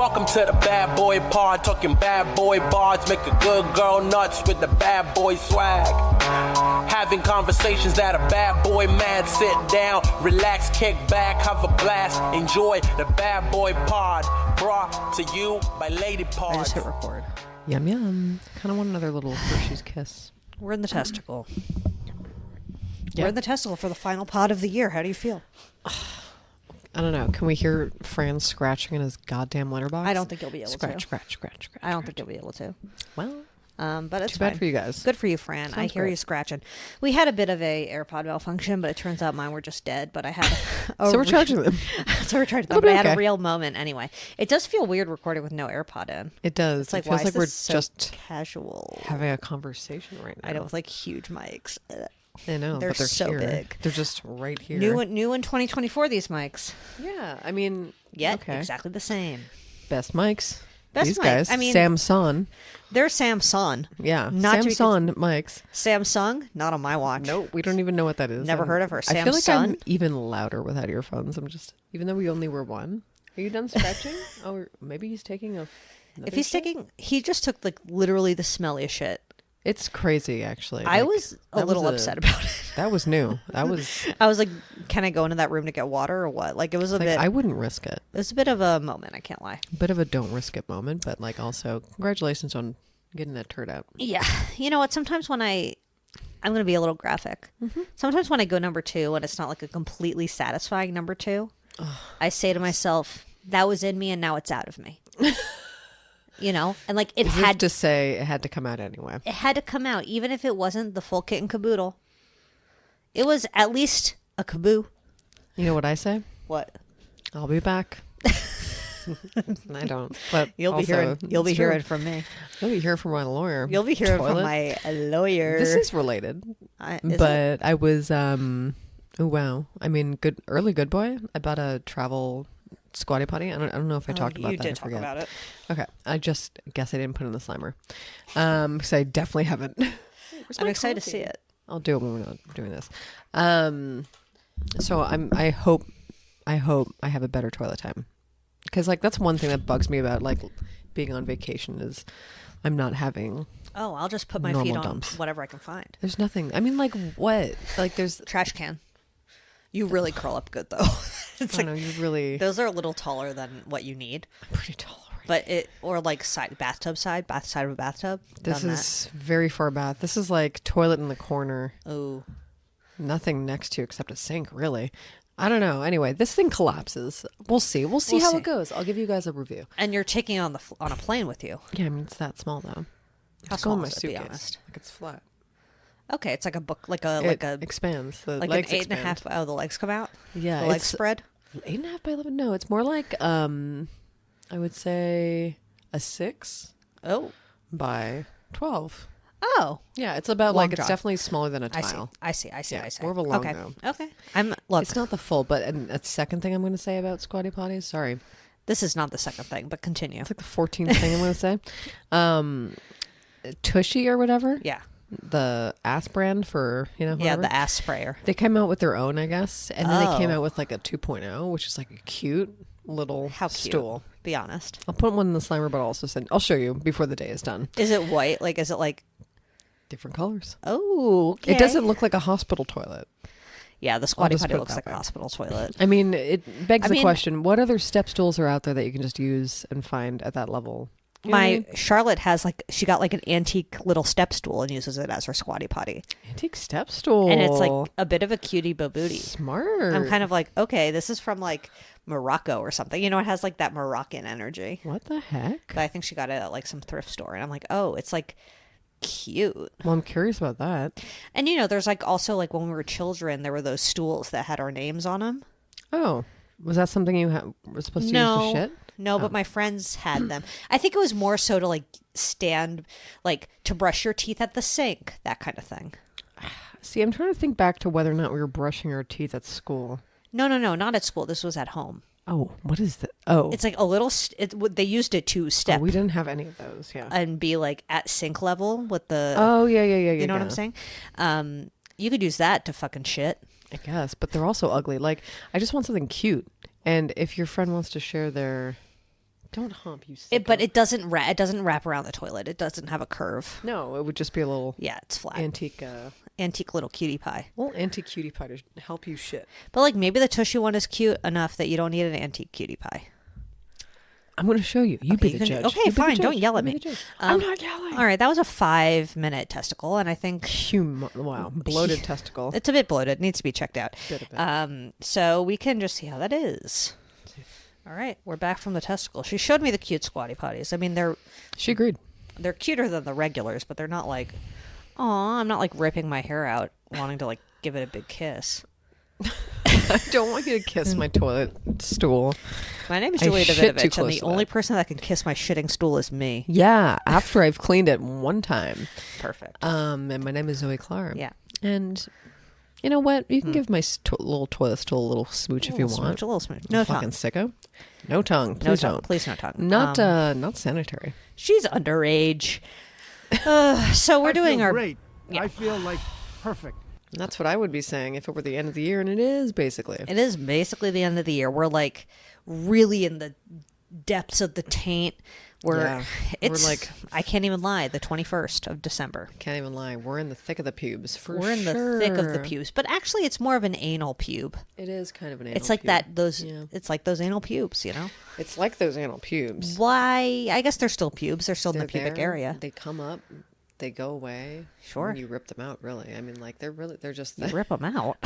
Welcome to the Bad Boy Pod, talking bad boy bards, make a good girl nuts with the bad boy swag. Having conversations that a bad boy man sit down, relax, kick back, have a blast, enjoy the Bad Boy Pod, brought to you by Lady Pod. I just hit record. Yum yum. Kind of want another little Hershey's kiss. We're in the testicle. Yeah. We're in the testicle for the final pod of the year. How do you feel? I don't know. Can we hear Fran scratching in his goddamn litter box? I don't think you'll be able scratch, to. Scratch. I don't think you'll be able to. Well, but it's too bad fine. for you guys. Good for you, Fran. Sounds I hear great. you scratching. We had a bit of a AirPod malfunction, but it turns out mine were just dead. But I had So we're charging them. so we're charging them. It'll But be I had a okay. real moment anyway. It does feel weird recording with no AirPod in. It does. It's like, it feels why like is we're this so just casual? having a conversation right now. I know, with like huge mics. I know. They're but they're so here. big. They're just right here. New in 2024. These mics. Yeah. I mean, Yet okay. exactly the same. Best mics. Best These mic. guys. I mean- Samsung. They're Samsung. Yeah. Not to be Samsung mics. Samsung, not on my watch. No, we don't even know what that is. Never heard of her. I feel like I'm Samsung? even louder without earphones. I'm just, even though we only were one. Are you done scratching? Oh, maybe he's taking a. If he's taking, he just took like literally the smelliest shit. It's crazy, actually. I Like, was a that little upset about it. That was new. That was. I was like, can I go into that room to get water or what? Like it was a Like, bit. I wouldn't risk it. It was a bit of a moment. I can't lie. Bit of a don't risk it moment, but like also congratulations on getting that turd out. Yeah, you know what? Sometimes when I'm going to be a little graphic. Sometimes when I go number 2 and it's not like a completely satisfying number 2, I say to myself, "That was in me and now it's out of me." You know, and like it As if had to say it had to come out anyway. it had to come out, even if it wasn't the full kit and caboodle. It was at least a caboo. You know what I say? What? I'll be back. I don't. But You'll be also, hearing. You'll be it's true. hearing from me. You'll be hearing from my lawyer. You'll be hearing from Toilet. my lawyer. This is related. Is it? But I was oh wow. I mean, good boy. I bought a travel squatty potty. I don't know if I talked about you that. did I talk forget. about it. Okay. I just guess I didn't put it in the slimer. Because I definitely haven't. I'm excited to see it. I'll do it when we're not doing this. So I hope I have a better toilet time. Because like that's one thing that bugs me about like being on vacation is I'm not having. Oh, I'll just put my Normal feet on dumps. whatever I can find. There's nothing. I mean, like what? Like there's. Trash can. You really curl up good though. It's I like don't know. You really. those are a little taller than what you need. I'm pretty tall already. But it or like bath side of a bathtub. This Done is very far bath. This is like toilet in the corner. that. Oh, Nothing next to you except a sink, really. I don't know. Anyway, this thing collapses. We'll see. We'll see We'll how see. it goes. I'll give you guys a review. and you're taking it on on a plane with you. Yeah, I mean it's that small though. How Just go in small my is it, to be suitcase. honest? Like it's flat. Okay, it's like a book, like a It expands. The like legs an 8.5. expand. Oh, the legs come out. Yeah, the legs it's spread. 8.5 by 11. No, it's more like I would say a 6 Oh, by 12. oh, Yeah, it's about Long like it's john. definitely smaller than a I see. tile. I see. I see. Yeah, I see. more of a long okay. though. Okay. Look. It's not the full, but and a second thing I'm going to say about squatty potties. Sorry, This is not the second thing, but continue. it's like the 14th thing I'm going to say. Tushy or whatever. Yeah. The ass brand for Yeah, whatever. the ass sprayer. They came out with their own, I guess, and then they came Oh. out with like a 2.0, which is like a cute little How cute. stool. Be honest. I'll put one in the slimer, but I'll also I'll show you before the day is done. Is it white? Like, is it like? Different colors. Oh, okay. It doesn't look like a hospital toilet. Yeah, the squatty just potty put it looks that like a way. hospital toilet. I mean, it begs I the mean- question: what other step stools are out there that you can just use and find at that level? You know what I My mean? Charlotte has she got like an antique little step stool and uses it as her squatty potty, antique step stool, and it's like a bit of a cutie booty. smart. I'm kind of like, okay, this is from like Morocco or something. You know, it has like that Moroccan energy. what the heck? But I think she got it at like some thrift store, and I'm like, oh, it's like cute. Well, I'm curious about that. And you know, there's like also like when we were children, there were those stools that had our names on them. Oh, was that something you were supposed to use to shit? No, but my friends had them. I think it was more so to like stand, like to brush your teeth at the sink, that kind of thing. See, I'm trying to think back to whether or not we were brushing our teeth at school. No, not at school. This was at home. Oh, what is that? Oh, It's like a little. They used it to step we didn't have any of those. Yeah. and be like at sink level with the. Oh yeah. you know what I'm saying? You could use that to fucking shit. I guess, but they're also ugly. Like, I just want something cute. And if your friend wants to share their Don't hump, you But sicko. it doesn't wrap around the toilet. It doesn't have a curve. No, it would just be a little Yeah, it's flat. antique Little cutie pie. little antique cutie pie to help you shit. But like maybe the tushy one is cute enough that you don't need an antique cutie pie. I'm going to show you. You Okay, be the judge. Okay, You be the fine. judge. Don't yell at You be me. the judge. I'm not yelling. All right, that was a 5-minute testicle, and I think Wow, bloated testicle. it's a bit bloated. Needs to be checked out. Bit of it. So we can just see how that is. All right, we're back from the testicle. She showed me the cute squatty potties. I mean, She agreed. they're cuter than the regulars, but they're not like, oh, I'm not like ripping my hair out, wanting to like give it a big kiss. I don't want you to kiss my toilet stool. My name is I Julia shit too Davidovich, and close the to only that. person that can kiss my shitting stool is me. Yeah, after I've cleaned it one time. Perfect. And my name is Zoe Clara. Yeah. And you know what? You can give my little toilet stool a little smooch if you want. A little smooch. No Fucking tongue. sicko. No tongue. Please No tongue. don't. Please no tongue. Not sanitary. She's underage. So we're doing our. great. I feel like perfect. That's what I would be saying if it were the end of the year, and it is basically. It is basically the end of the year. We're like really in the depths of the taint. Yeah. It's We're like- I can't even lie. The 21st of December. Can't even lie. We're in the thick of the pubes for We're in sure. the thick of the pubes, but actually, it's more of an anal pube. It is kind of an anal It's like pube. that. Those. Yeah. It's like those anal pubes. You know. It's like those anal pubes. Why? I guess they're still pubes. They're still in They're the pubic there, area. They come up. They go away. Sure. And you rip them out, really. I mean, like, they're just Rip them out.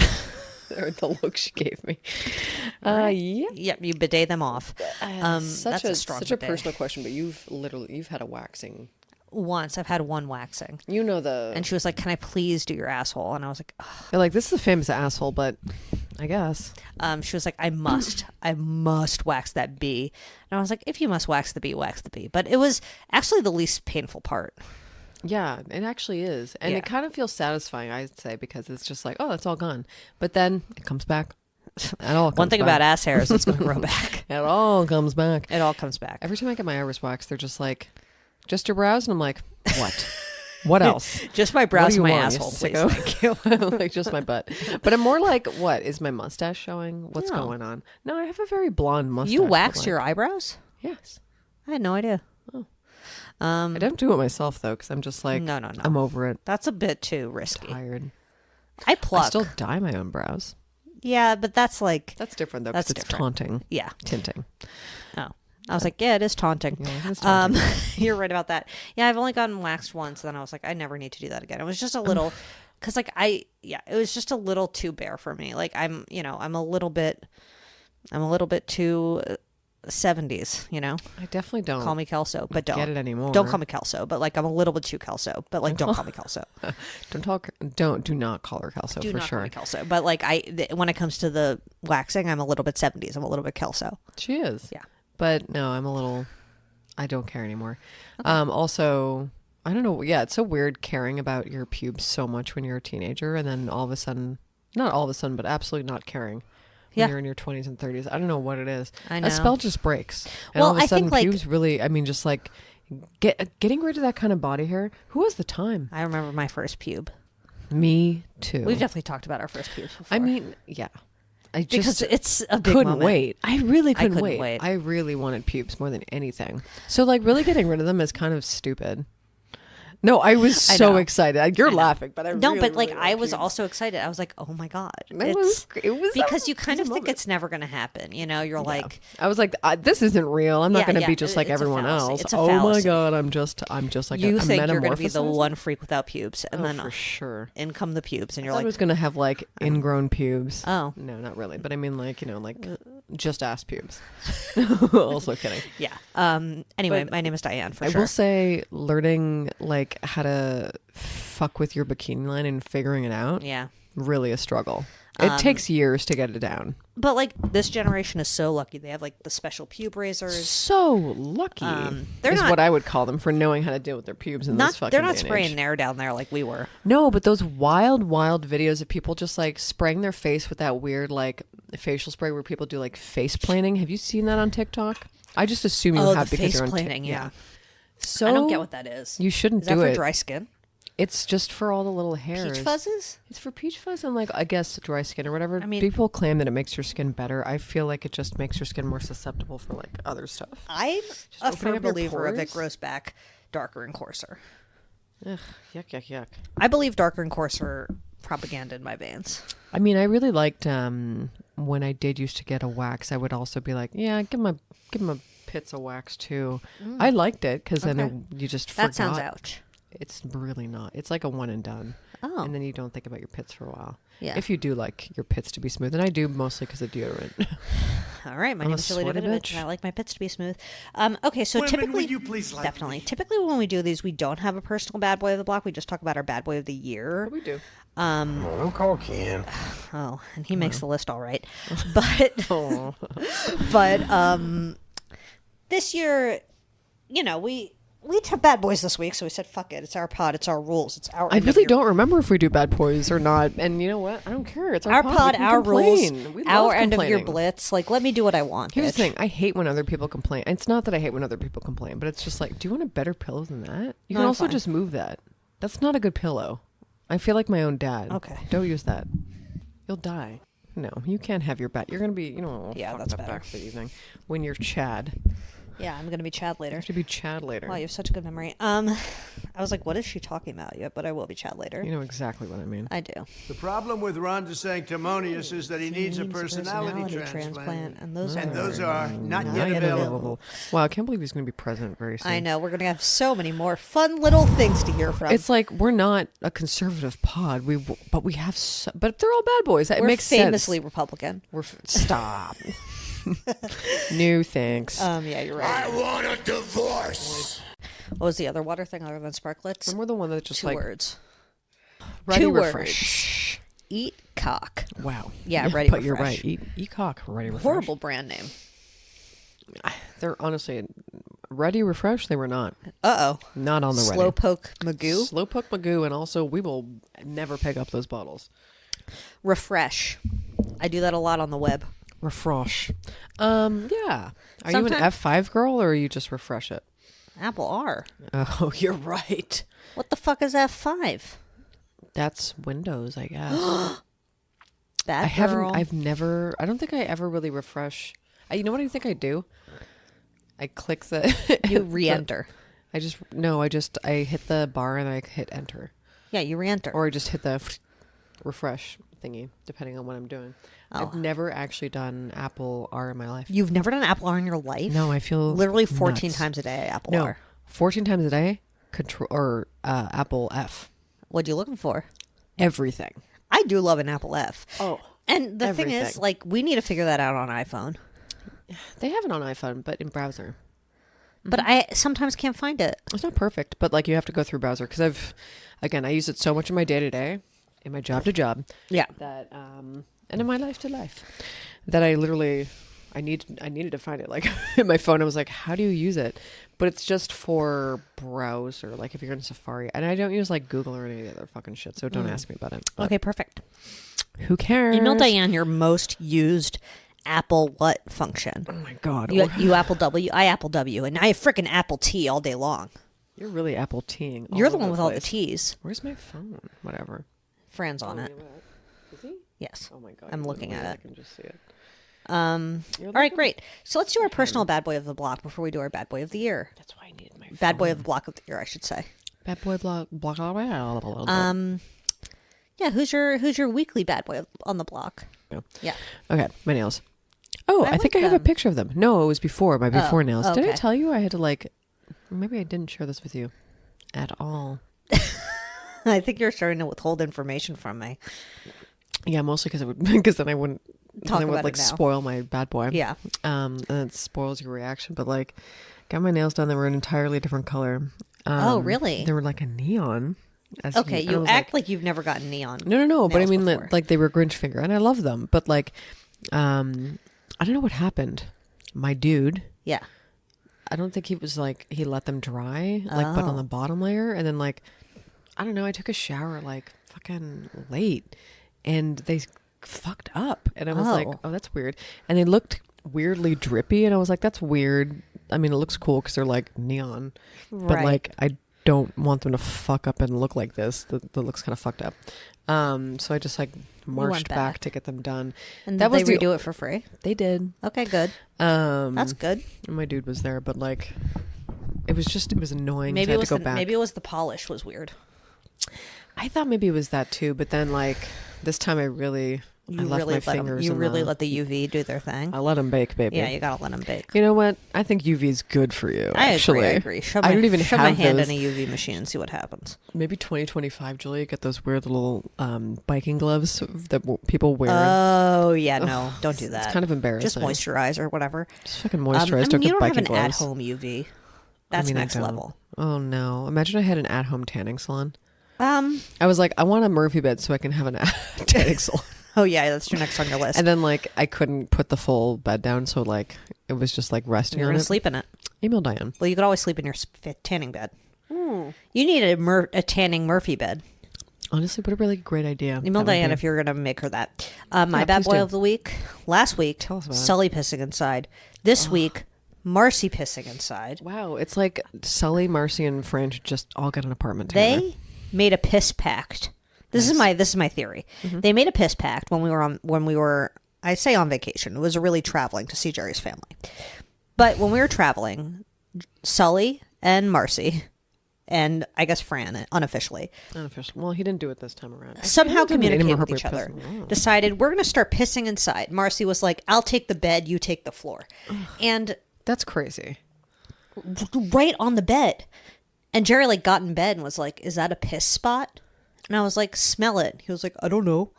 they're the look she gave me. Yeah. Yep, you bidet them off. Such That's a a strong such a bidet. personal question, but you've had a waxing. Once I've had one waxing, You know the and she was like, "Can I please do your asshole?" And I was like, Ugh. They're like, this is a famous asshole, but I guess. She was like, I must wax that bee. And I was like, if you must wax the bee, wax the bee. But it was actually the least painful part. Yeah, it actually is. And Yeah. it kind of feels satisfying, I'd say, because it's just like, oh, it's all gone. But then it comes back. It all comes One thing back. about ass hair is it's going to grow back. It all comes back. It all comes back. Every time I get my eyebrows waxed, they're just like, just your brows? And I'm like, what? What else? Just my What brows do and you my want, you asshole, please. sicko? Thank you. Like just my butt. But I'm more like, what? Is my mustache showing? What's No. going on? No, I have a very blonde mustache. You but, wax like- your eyebrows? Yes. I had no idea. I don't do it myself, though, because I'm just like, No. I'm over it. That's a bit too risky. Tired. I pluck. I still dye my own brows. Yeah, but that's like, That's different, though, That's because it's different. taunting. yeah. Tinting. Oh. I was like, yeah, it is taunting. Yeah, it is taunting. You're right about that. Yeah, I've only gotten waxed once. Then I was like, I never need to do that again. It was just a little, because like it was just a little too bare for me. Like I'm a little bit too 70s. You know, I definitely don't call me Kelso, but don't get it anymore. Don't call me Kelso, but like I'm a little bit too Kelso, but like don't call me Kelso. Do not call her Kelso Do for not sure. call me Kelso. But like when it comes to the waxing, I'm a little bit 70s. I'm a little bit Kelso. She is. Yeah. But no, I don't care anymore. Also, I don't know. Yeah, it's so weird caring about your pubes so much when you're a teenager, and then all of a sudden, not all of a sudden, but absolutely not caring when Yeah. you're in your 20s and 30s. I don't know what it is. I know. A spell just breaks. And Well, all of a I sudden, think, like- pubes really, I mean, just like getting rid of that kind of body hair. Who has the time? I remember my first pube. Me too. We've definitely talked about our first pubes before. I mean, yeah. I because just it's a big couldn't moment. wait. I really couldn't, couldn't wait. wait. I really wanted pubes more than anything. So like really getting rid of them is kind of stupid. No, I was I so know. excited. You're laughing, but I No, really, but like really I want was pubes. also excited. I was like, "Oh my god!" It was because you kind it of was a think moment. it's never going to happen. You know, you're like, I was like, this isn't real. I'm not Yeah, going to yeah, be just like it's a everyone fallacy. else. It's a Oh my fallacy. god, I'm just like you a think you're going to be the metamorphosis? one freak without pubes, and Oh, then for sure. in come the pubes, and I you're thought like, I was going to have like ingrown pubes. Oh. No, not really. But I mean like, like just ass pubes. Also kidding. yeah. Anyway, But my name is Diane. For I sure. will say learning like how to fuck with your bikini line and figuring it out, Yeah. really a struggle. It takes years to get it down. But like this generation is so lucky. They have like the special pube razors. So lucky they're is not- what I would call them for knowing how to deal with their pubes in this fucking They're day not and spraying age. nair down there like we were. No, but those wild videos of people just like spraying their face with that weird like facial spray where people do like face planning. Have you seen that on TikTok? I just assume you Oh, have the because face you're on planning. Yeah. So I don't get what that is. You shouldn't Is that do for it. dry skin? It's just for all the little hairs. Peach fuzzes? It's for peach fuzz and like I guess dry skin or whatever. I mean- People claim that it makes your skin better. I feel like it just makes your skin more susceptible for like other stuff. I'm a opening firm up your believer of it pores? grows back darker and coarser. Ugh, yuck. I believe darker and coarser propaganda in my veins. I mean, I really liked when I did used to get a wax. I would also be like, yeah, give my pits a wax too. I liked it because then you just forgot. That sounds ouch. It's really not. It's like a one and done. Oh. And then you don't think about your pits for a while. Yeah. If you do like your pits to be smooth, and I do mostly because of deodorant. All right, my I'm a name is Julie sweaty Davidovich, bitch. and I like my pits to be smooth. Okay, so Women, typically, will you please like definitely, me? typically when we do these, we don't have a personal bad boy of the block. We just talk about our bad boy of the year. We do. Don't call Ken. Oh, and he makes the list all right. But Oh. but this year, you know, we have bad boys this week, so we said, "Fuck it, it's our pod, it's our rules, it's our." I end of really year- don't remember if we do bad boys or not. And you know what? I don't care. It's our, Our pod, We can our rules, complain. We our love end of year complaining. blitz. Like, let me do what I want. Here's the bitch. thing. I hate when other people complain. It's not that I hate when other people complain, but it's just like, do you want a better pillow than that? You No, can I'm also fine. just move that. That's not a good pillow. I feel like my own dad. Okay. Don't use that. You'll die. No, you can't have your back. You're going to be, Yeah, fucked that's up better. back for the evening. When you're Chad. Yeah, I'm gonna be Chad later. You have to be Chad later. Wow, you have such a good memory. I was like, what is she talking about? Yeah, but I will be Chad later. You know exactly what I mean. I do. The problem with Ron DeSanctimonious is that he needs a personality transplant. and those And are those are not not yet yet available. Wow, I can't believe he's going to be president very soon. I know we're gonna have so many more fun little things to hear from. It's like we're not a conservative pod. But we have, but they're all bad boys. It we're makes famously sense. Republican. Stop. No thanks. Yeah, you're right. I want a divorce. What was the other water thing other than sparklets? And we're the one that just Two like words. ready Two refresh. Eat cock. Wow. Yeah, Ready But you're Refresh. right. Eat cock. Ready refresh. Horrible brand name. They're honestly ready refresh. They were not. Uh oh. Not on the ready. Slowpoke Magoo. Slowpoke Magoo, and also we will never pick up those bottles. Refresh. I do that a lot on the web. Refresh. Yeah. Are you an Sometime- F5 girl or you just refresh it? Apple R. Oh, you're right. What the fuck is F5? That's Windows, I guess. Bad I girl. I don't think I ever really refresh. You know what I think I do? I click the. You re-enter. I hit the bar and I hit enter. Yeah, you re-enter. Or I just hit the refresh thingy, depending on what I'm doing. I've never actually done Apple R in my life. You've never done Apple R in your life? No, I feel Literally 14 nuts. times a day, Apple No, R. 14 times a day. Apple F. What are you looking for? Everything. I do love an Apple F. Oh, And the thing is, everything. like, we need to figure that out on iPhone. They have it on iPhone, but in browser. But I sometimes can't find it. It's not perfect, but like you have to go through browser because I use it so much in my day to day, in my job to job. Yeah. That and in my life to life, that I needed to find it. Like in my phone, I was like, how do you use it? But it's just for browser, like if you're in Safari, and I don't use like Google or any of the other fucking shit. So don't ask me about it. But Okay, perfect. who cares? Email Diane your most used Apple what function. Oh my god, You Apple W, I Apple W, and I freaking Apple T all day long. you're really Apple teeing. You're the one with all the T's. Where's my phone? Whatever. Fran's on it. Is he? Yes. Oh my god, I'm looking at I it. can just see it. All right, great. So let's do our personal bad boy of the block before we do our bad boy of the year. That's why I needed my Bad boy of the block of the year, I should say. bad boy block. Yeah, who's your weekly bad boy on the block? No. Yeah. Okay, my nails. Oh, I I think like I have a them. picture of them. No, it was before my before nails. Did I okay. tell you I had to like? Maybe I didn't share this with you at all. I think you're starting to withhold information from me. Yeah, mostly because then I wouldn't Talk then I would about like it now. spoil my bad boy. Yeah. And it spoils your reaction. But like, got my nails done. They were an entirely different color. Oh, really? They were like a neon. Okay, and I you was act like you've never gotten neon. No. But I nails mean, before. like they were Grinch finger, and I love them. But like, I don't know what happened. My dude. Yeah. I don't think he was like he let them dry, like but on the bottom layer, and then like I don't know. I took a shower like fucking late, and they fucked up, and I was like, Oh. oh, that's weird. And they looked weirdly drippy, and I was like, that's weird. I mean, it looks cool because they're like neon, but Right. like I don't want them to fuck up and look like this. That looks kind of fucked up. So I just like marched back to get them done. And that did was they redo it for free? They did. Okay, good. That's good. And my dude was there, but like, it was annoying. Maybe I it had to was go back. maybe it was the polish was weird. I thought maybe it was that too, but then like this time I left my fingers. You really let the UV do their thing. I let them bake, baby. Yeah, you gotta let them bake. You know what? I think UV is good for you. I actually. agree. I don't even shove have my hand those. in a UV machine and see what happens. Maybe 2025, Julia, get those weird little biking gloves that people wear. Oh yeah, no, don't do that. It's kind of embarrassing. Just moisturize or whatever. Just fucking moisturize. I mean, you get don't have biking an gloves. at-home UV. That's I next don't. level. Oh no! Imagine I had an at-home tanning salon. I was like, I want a Murphy bed so I can have an tanning salon. Oh yeah, that's your next on your list. And then like I couldn't put the full bed down, so like it was just like resting You're on gonna it. sleep in it. Email Diane. Well, you could always sleep in your tanning bed. You need a tanning Murphy bed. Honestly, what a really great idea. Email Diane if you're going to make her that. My Yeah, bad please boy do. of the week. Last week, Tell us about it. Sully pissing inside. This week, Marcy pissing inside. Wow, it's like Sully, Marcy, and Fran should just all get an apartment together. They made a piss pact. This is my theory. Mm-hmm. They made a piss pact when we were I say on vacation. It was really traveling to see Jerry's family. But when we were traveling, Sully and Marcy and I guess Fran unofficially Unofficial. Well, he didn't do it this time around. somehow He didn't do any communicated more with each other. appropriate pissing. Decided we're going to start pissing inside. Marcy was like, "I'll take the bed, you take the floor," and That's crazy. right on the bed. And Jerry like got in bed and was like, "Is that a piss spot?" And I was like, "Smell it." He was like, "I don't know."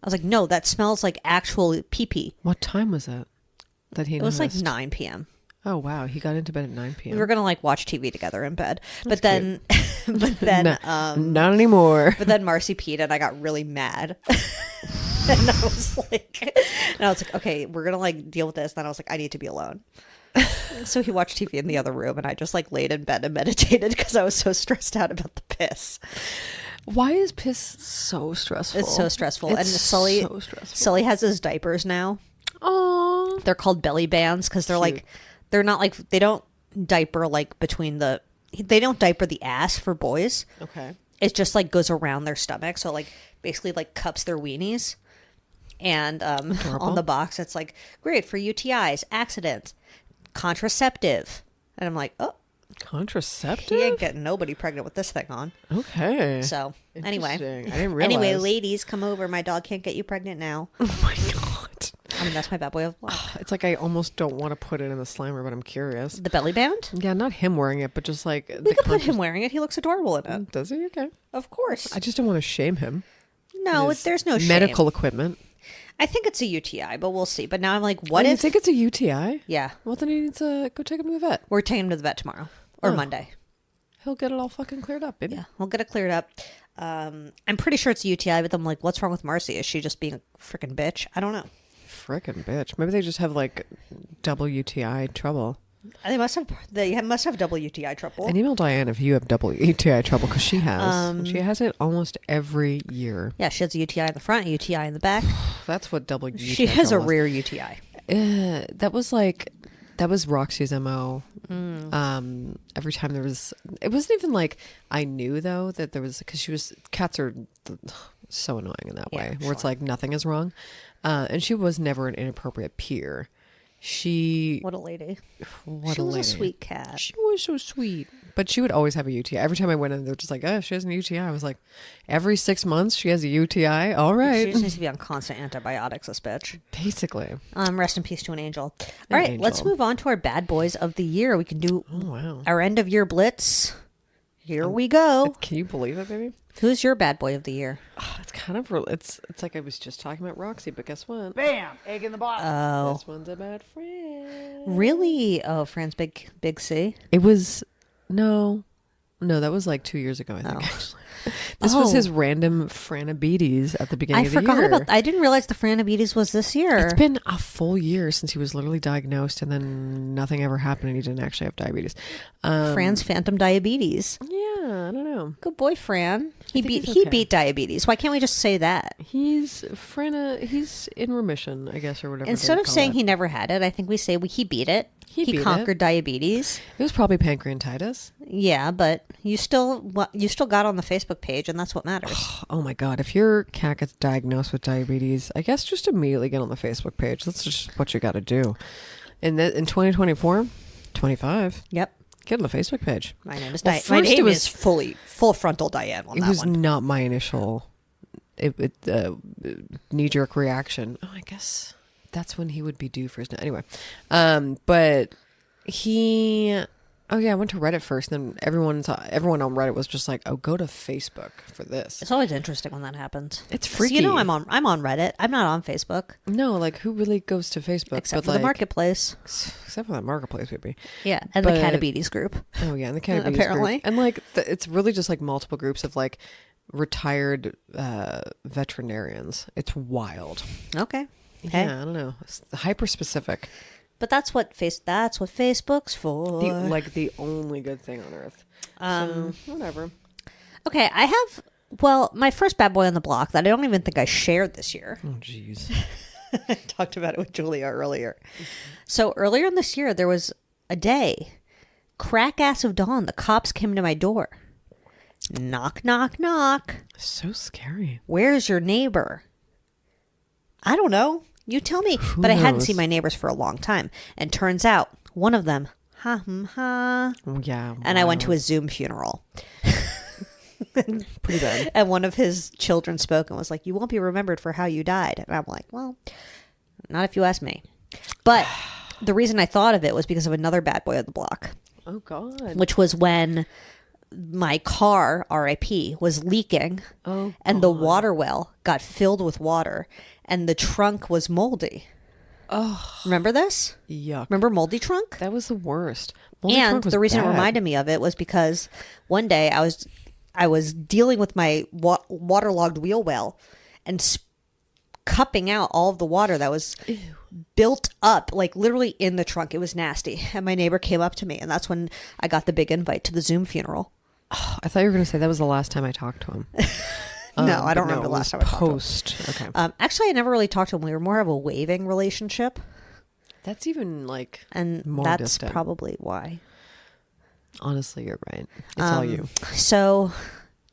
I was like, "No, that smells like actual pee pee." What time was it that he It was like noticed? 9 p.m. Oh, wow. He got into bed at 9 p.m. We were gonna like watch TV together in bed, but then, Not anymore. but then Marcy peed and I got really mad. And I was like, okay, we're gonna like deal with this. Then I was like, I need to be alone. So he watched TV in the other room, and I just like laid in bed and meditated because I was so stressed out about the piss. Why is piss so stressful? It's so stressful. It's And Sully, so stressful. Sully has his diapers now. Aww. They're called belly bands because they're like, they're not like, they don't diaper like they don't diaper the ass for boys. Okay. It just like goes around their stomach, so like basically like cups their weenies. And on the box, it's like great for UTIs, accidents, contraceptive. And I'm like, oh, Contraceptive? he ain't getting nobody pregnant with this thing on. Okay. So anyway, Interesting. I didn't realize. anyway, ladies, come over. My dog can't get you pregnant now. Oh my God. I mean, that's my bad boy of life. It's like I almost don't want to put it in the slimer, but I'm curious. The belly band. Yeah, not him wearing it, but just like We could put him wearing it. He looks adorable in it. Does he? Okay. Of course. I just don't want to shame him. No, there's no shame. Medical equipment. I think it's a UTI, but we'll see. But now I'm like, what You if? think it's a UTI? Yeah, Well, then he needs to go take him to the vet. we're taking him to the vet tomorrow or Monday. He'll get it all fucking cleared up, baby. Yeah, we'll get it cleared up. I'm pretty sure it's a UTI, but I'm like, what's wrong with Marcy? Is she just being a freaking bitch? I don't know. Frickin' bitch. Maybe they just have like double UTI trouble. They must have double UTI trouble. And email Diane if you have double UTI trouble, because she has. She has it almost every year. Yeah, she has a UTI in the front, a UTI in the back. That's what double UTI She has a trouble is. rare UTI. That was Roxy's MO. Every time it wasn't even like I knew though that there was, because cats are so annoying in that way, where it's like nothing is wrong. And she was never an inappropriate peer. What a lady. What She a was lady. a sweet cat. She was so sweet. But she would always have a UTI. Every time I went in, they're just like, oh, she has an UTI. I was like, every 6 months she has a UTI? All She right. just needs to be on constant antibiotics, this bitch. Basically. Rest in peace to an angel. All right, let's move on to our bad boys of the year. We can do Wow. our end of year blitz. Here we go. Can you believe it, baby? Who's your bad boy of the year? It's kind of, it's like I was just talking about Roxy, but guess what? Bam! Egg in the bottle. Oh, This one's a bad friend. really? Oh, Fran's big C. It was, no, that was like 2 years ago, I think, actually. This was Oh. his random franabetes at the beginning I of the forgot year. about. I didn't realize the Franabetes was this year. It's been a full year since he was literally diagnosed, and then nothing ever happened, and he didn't actually have diabetes. Fran's phantom diabetes. Yeah, I don't know. Good boy, Fran. He think he's he okay. beat diabetes. Why can't we just say that? He's in remission, I guess, or whatever. Instead they of call saying it. he never had it, I think we say he beat it. He beat conquered diabetes. It was probably pancreatitis. Yeah, but you still got on the Facebook page, and that's what matters. Oh my God. If your cat gets diagnosed with diabetes, I guess just immediately get on the Facebook page. That's just what you got to do. In 2024, 25, Yep. get on the Facebook page. My name is Well, My first name it was- is full frontal Diane on It that was one. not my initial knee-jerk reaction. Oh, I guess that's when he would be due for his... Anyway. But he... Oh, yeah, I went to Reddit first, and then everyone on Reddit was just like, oh, go to Facebook for this. It's always interesting when that happens. It's 'Cause freaky. You know, I'm on Reddit. I'm not on Facebook, No, like, who really goes to Facebook? except But, for the like, marketplace. Except for that marketplace, maybe. Yeah, and the But- Cannabis group. Oh, yeah, and the cannabis Apparently. group. And, like, it's really just, like, multiple groups of, like, retired veterinarians. It's wild. Okay. Hey. Yeah, I don't know. It's hyper-specific. But that's what Facebook's for. The only good thing on earth. So, whatever. Okay, I have my first Bad Boy on the Block that I don't even think I shared this year. Oh, jeez. I talked about it with Julia earlier. So earlier in this year, there was a day, crack ass of dawn, the cops came to my door. Knock, knock, knock. So scary. Where's your neighbor? I don't know. You tell me. Who But I hadn't knows? seen my neighbors for a long time. And turns out, one of them, ha. Oh, yeah. And I went to a Zoom funeral. Pretty bad. And one of his children spoke and was like, you won't be remembered for how you died. And I'm like, well, not if you ask me. But the reason I thought of it was because of another Bad Boy on the Block, Oh, God. which was when my car, RIP, was leaking. Oh, and the water well got filled with water and the trunk was moldy. Oh. Remember this? Yuck. Remember moldy trunk? That was the worst. Moldy And trunk was the reason it bad. reminded me of it was because one day I was dealing with my waterlogged wheel well and cupping out all of the water that was built up, like literally in the trunk. It was nasty. And my neighbor came up to me, and that's when I got the big invite to the Zoom funeral. I thought you were going to say that was the last time I talked to him. No, I don't but remember the it last was time I talked to him. post. Okay. Actually, I never really talked to him. We were more of a waving relationship, That's even, like, and more that's distant. probably why. Honestly, you're right. It's all you. So,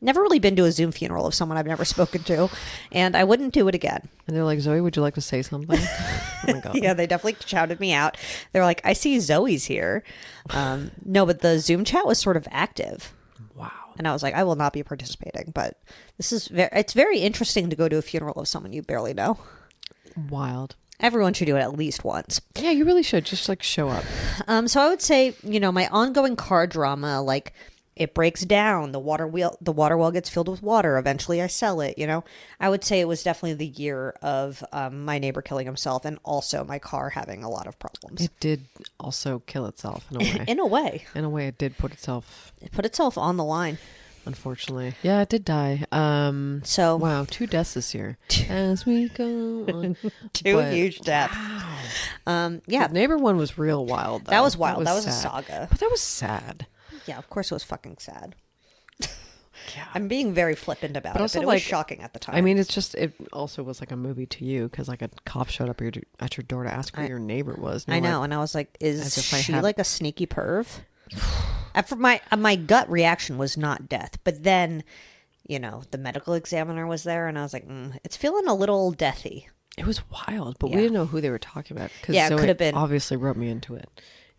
never really been to a Zoom funeral of someone I've never spoken to, and I wouldn't do it again. And they're like, Zoe, would you like to say something? Oh, my God. Yeah, they definitely shouted me out. They're like, I see Zoe's here. No, but the Zoom chat was sort of active. Wow. And I was like, I will not be participating. But this is it's very interesting to go to a funeral of someone you barely know. Wild. Everyone should do it at least once. Yeah, you really should. Just, like, show up. So I would say, my ongoing car drama, like it breaks down, the water well gets filled with water. Eventually I sell it, I would say it was definitely the year of my neighbor killing himself and also my car having a lot of problems. It did also kill itself in a way. In a way. In a way, it did put itself, It put itself on the line. unfortunately. Yeah, it did die. So Wow, 2 deaths this year. As we go on. two But- huge deaths. Yeah, The neighbor one was real wild, though. that was wild. That was a sad. saga. But that was sad. Yeah, of course it was fucking sad. I'm being very flippant about But it, also, but it like, was shocking at the time. I mean, it also was like a movie to you because like a cop showed up at your door to ask who your neighbor was. And I you're know, like, and I was like, as is if I she had- like a sneaky perv? After my gut reaction was not death, but then, the medical examiner was there, and I was like, it's feeling a little deathy. It was wild, but Yeah. we didn't know who they were talking about. Because Yeah, it could have been- obviously wrote me into it.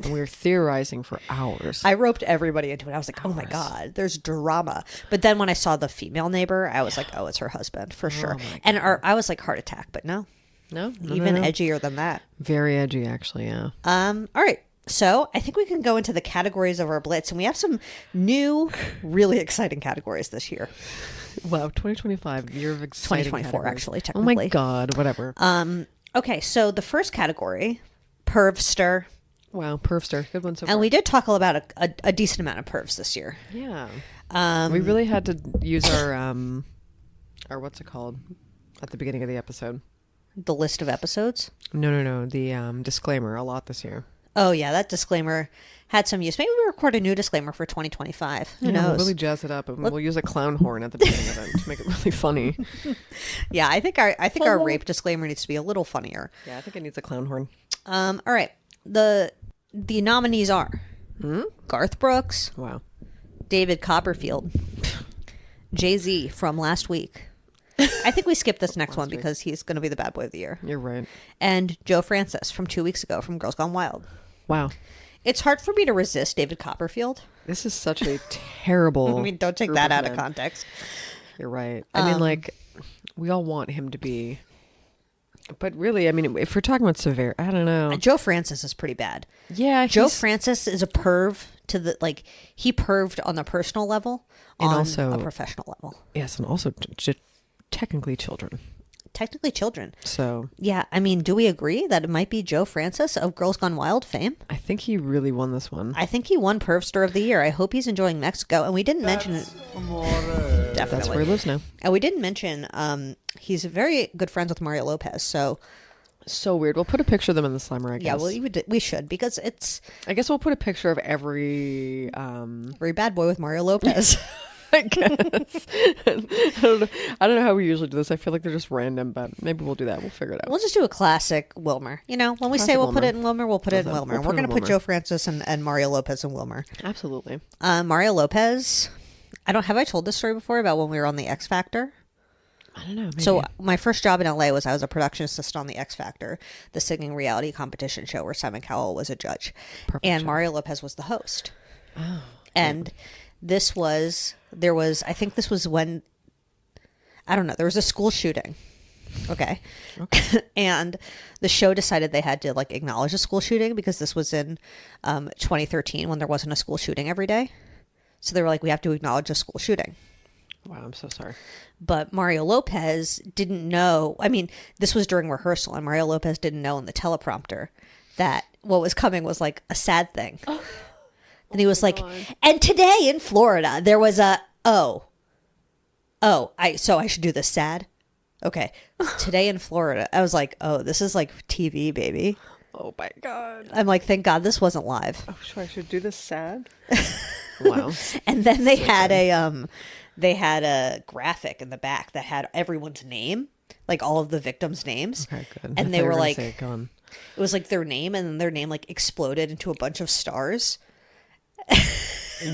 And we were theorizing for hours. I roped everybody into it. I was like, oh my God, there's drama. But then when I saw the female neighbor, I was like, oh, it's her husband for sure. my And I was like, heart attack, but no, no, even no. edgier than that. Very edgy, actually, yeah. All right. So I think we can go into the categories of our Blitz, and we have some new, really exciting categories this year. Wow, 2025, year of exciting 2024, categories. actually, Oh my technically. God, whatever. Okay, so the first category, Pervster, wow, Perfster, good one so far. and we did talk about a decent amount of pervs this year. Yeah. We really had to use our what's it called at the beginning of the episode. The list of episodes. No, the disclaimer a lot this year. Oh yeah, that disclaimer had some use. Maybe we record a new disclaimer for 2025. Who Yeah, knows? We'll really jazz it up, and we'll use a clown horn at the beginning of it to make it really funny. Yeah, I think our rape disclaimer needs to be a little funnier. Yeah, I think it needs a clown horn. All right. The The nominees are Garth Brooks, Wow. David Copperfield, Jay-Z from last week. I think we skipped this next one because he's going to be the bad boy of the year. You're right. And Joe Francis from 2 weeks ago from Girls Gone Wild. Wow. It's hard for me to resist David Copperfield. This is such a terrible. I mean, don't take group that out of men. context. You're right. I mean, like, we all want him to be. But really, I mean, if we're talking about severe, I don't know. Joe Francis is pretty bad. Yeah. Joe he's- Francis is a perv to the, like, he perved on the personal level, And on also- a professional level. Yes, and also technically children. Technically children. So Yeah, I mean, do we agree that it might be Joe Francis of Girls Gone Wild fame? I think he really won this one. I think he won Pervster of the Year. I hope he's enjoying Mexico. And we didn't mention it. Definitely. That's where he lives now. And we didn't mention he's very good friends with Mario Lopez. So, So weird. We'll put a picture of them in the Slimer, I guess. yeah, well, we should because it's I guess we'll put a picture of every very bad boy with Mario Lopez. I guess. I don't know how we usually do this. I feel like they're just random, but maybe we'll do that. We'll figure it out. We'll just do a classic Wilmer. You know, when we say Classic we'll put Wilmer. it in Wilmer, we'll put it in Wilmer. We'll We're put it going in to put Wilmer. Joe Francis and Mario Lopez in Wilmer. Absolutely. Mario Lopez, have I told this story before about when we were on the X Factor? I don't know. Maybe. So my first job in LA was I was a production assistant on the X Factor, the singing reality competition show where Simon Cowell was a judge, and Mario Lopez was the host. Oh, and I think this was when, I don't know, there was a school shooting. Okay. And the show decided they had to like acknowledge a school shooting because this was in 2013 when there wasn't a school shooting every day. So they were like, we have to acknowledge a school shooting. Wow, I'm so sorry. But Mario Lopez didn't know. I mean, this was during rehearsal, and Mario Lopez didn't know in the teleprompter that what was coming was like a sad thing. And he was like, and today in Florida, there was a, so I should do this sad? Okay. Today in Florida. I was like, oh, this is like TV, baby. Oh my God. I'm like, thank God this wasn't live. Oh, sure. I should do this sad. Wow. And then they had a graphic in the back that had everyone's name, like all of the victims' names. Okay, good. And I they thought you were gonna like, say, go on. it was like their name, and then their name like exploded into a bunch of stars.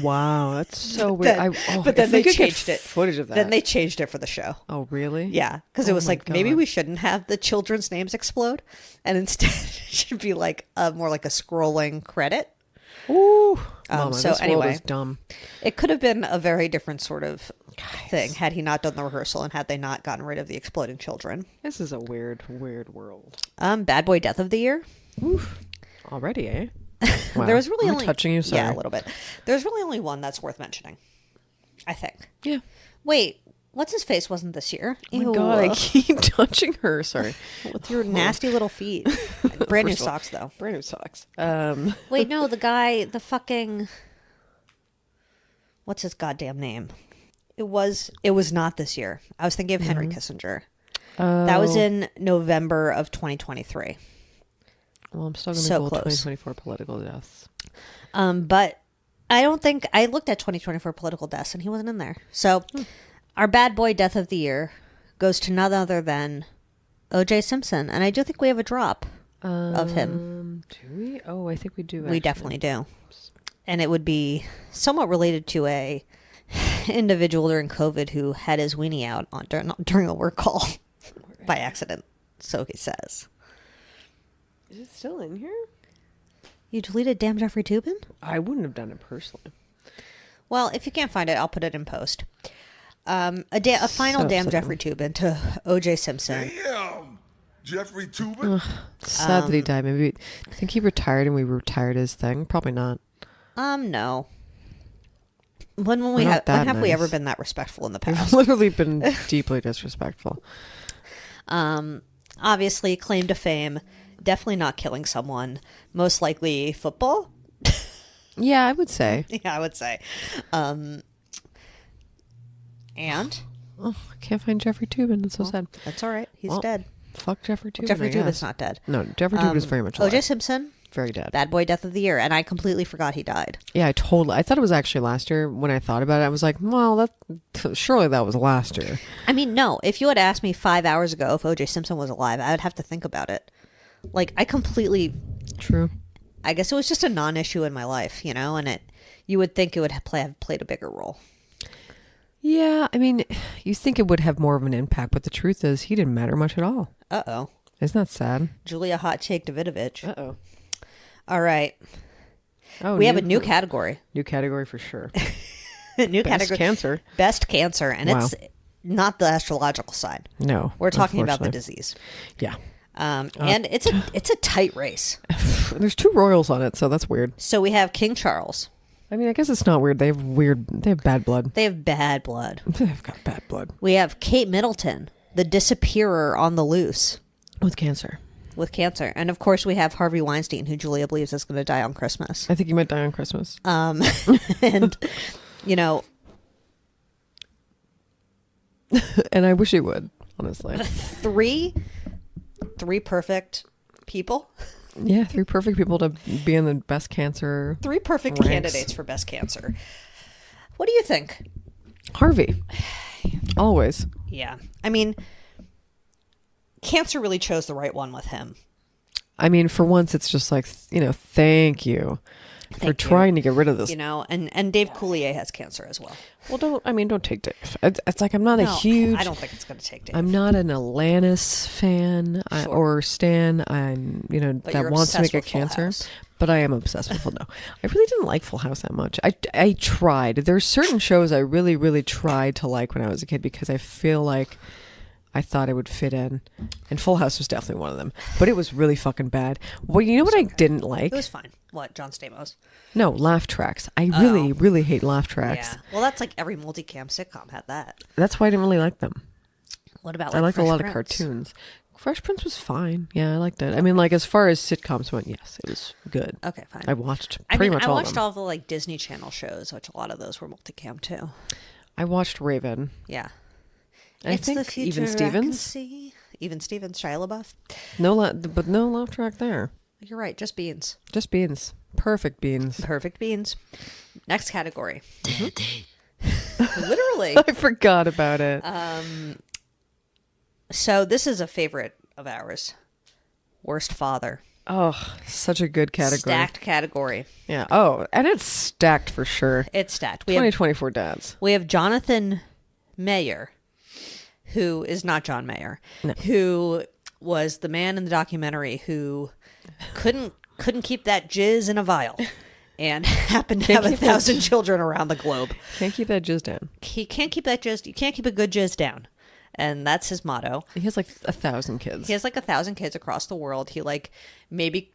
Wow, that's so weird. But then if they we could get changed it. Footage of that. Then they changed it for the show. Oh, really? Yeah, because it Oh was my like maybe God. we shouldn't have the children's names explode, and instead it should be like more like a scrolling credit. Ooh. Mama, so this world anyway. is dumb. It could have been a very different sort of thing had he not done the rehearsal and had they not gotten rid of the exploding children. This is a weird, weird world. Bad Boy Death of the Year. Already, eh? Wow. There was really Am I only touching you. Sorry. Yeah, a little bit. There's really only one that's worth mentioning, I think. Yeah. Wait, what's his face wasn't this year? Oh my Ew. God, I keep touching her. Sorry. With your nasty little feet. Brand new First of all, socks though. Brand new socks. Wait, no, the guy, the fucking, what's his goddamn name? It was not this year. I was thinking of Henry Kissinger. That was in November of 2023. Well, I'm still going to So Google close. 2024 political deaths. But I don't think I looked at 2024 political deaths and he wasn't in there. So our bad boy death of the year goes to none other than O.J. Simpson. And I do think we have a drop of him. Do we? Oh, I think we do. We actually. definitely do. And it would be somewhat related to a individual during COVID who had his weenie out during a work call by accident. So he says. Is it still in here? You deleted Damn Jeffrey Tubin? I wouldn't have done it personally. Well, if you can't find it, I'll put it in post. A final So Damn upsetting. Jeffrey Tubin to O.J. Simpson. Damn! Jeffrey Tubin? Sad that he died. Maybe I think he retired and we retired his thing. Probably not. No. When We're not that have we ever nice. been that respectful in the We've past? literally been deeply disrespectful. Obviously, claim to fame, definitely not killing someone. Most likely football. Yeah, I would say. Yeah, I would say. And Oh, I can't find Jeffrey Tubin. That's so sad. that's all right. He's Well, dead. Fuck Jeffrey Tubin. Jeffrey I guess. Tubin's not dead. No, Jeffrey Tubin is very much alive. O.J. Simpson, Very dead. bad boy death of the year, and I completely forgot he died. Yeah, I thought it was actually last year. When I thought about it, I was like, well, surely that was last year. I mean, no. If you had asked me 5 hours ago if O.J. Simpson was alive, I would have to think about it. Like, I completely True. I guess it was just a non-issue in my life, and you would think it would have played a bigger role. Yeah, I mean, you think it would have more of an impact, but the truth is he didn't matter much at all. Uh-oh. Isn't that sad? Julia Hot Take Davidovich. Uh-oh. All right. Oh, We have a new category. New category for sure. New Best category. cancer. Best cancer. And Wow. it's not the astrological side. No. We're talking about the unfortunately. disease. Yeah. And it's a tight race. There's 2 royals on it, so that's weird. So we have King Charles. I mean, I guess it's not weird. They have bad blood. They have bad blood. They've got bad blood. We have Kate Middleton, the disappearer on the loose With cancer. with cancer. And of course we have Harvey Weinstein, who Julia believes is going to die on Christmas. I think he might die on Christmas. And, And I wish he would, honestly. three perfect people. Yeah, 3 perfect people to be in the best cancer. 3 perfect ranks. candidates for best cancer. What do you think? Harvey. Always. Yeah. I mean, cancer really chose the right one with him. I mean, for once, it's just like, thank you for Thank you. trying to get rid of this. And Dave Coulier has cancer as well. Well, don't take Dave. It's like I'm not a No, huge. I don't think it's going to take Dave. I'm not an Alanis fan Sure. or Stan. I'm, But that you're wants to obsessed make a with Full cancer. House. But I am obsessed with Full. No, I really didn't like Full House that much. I tried. There's certain shows I really, really tried to like when I was a kid because I feel like I thought I would fit in. And Full House was definitely one of them. But it was really fucking bad. Well, you know what I didn't like? It was fine. What, John Stamos? No, laugh tracks. I really, really hate laugh tracks. Yeah. Well, that's like every multicam sitcom had that. That's why I didn't really like them. What about I like liked a Fresh lot Prince? of cartoons. Fresh Prince was fine. Yeah, I liked it. I mean, like as far as sitcoms went, yes, it was good. Okay, fine. I watched pretty much I all watched of them. all the like Disney Channel shows, which a lot of those were multicam too. I watched Raven. Yeah. I It's think the future Even I can Stevens. see. Even Stevens, Shia LaBeouf. But no laugh track there. You're right. Just beans. Just beans. Perfect beans. Perfect beans. Next category. Literally. I forgot about it. So this is a favorite of ours. Worst father. Oh, such a good category. Stacked category. Yeah. Oh, and it's stacked for sure. It's stacked. We have 2024 dads. Jonathan Mayer, who is not John Mayer, No. who was the man in the documentary who couldn't keep that jizz in a vial and happened to have 1,000 children around the globe. Can't keep that jizz down. He can't keep that jizz. You can't keep a good jizz down. And that's his motto. He has like 1,000 kids. He has like 1,000 kids across the world. He like maybe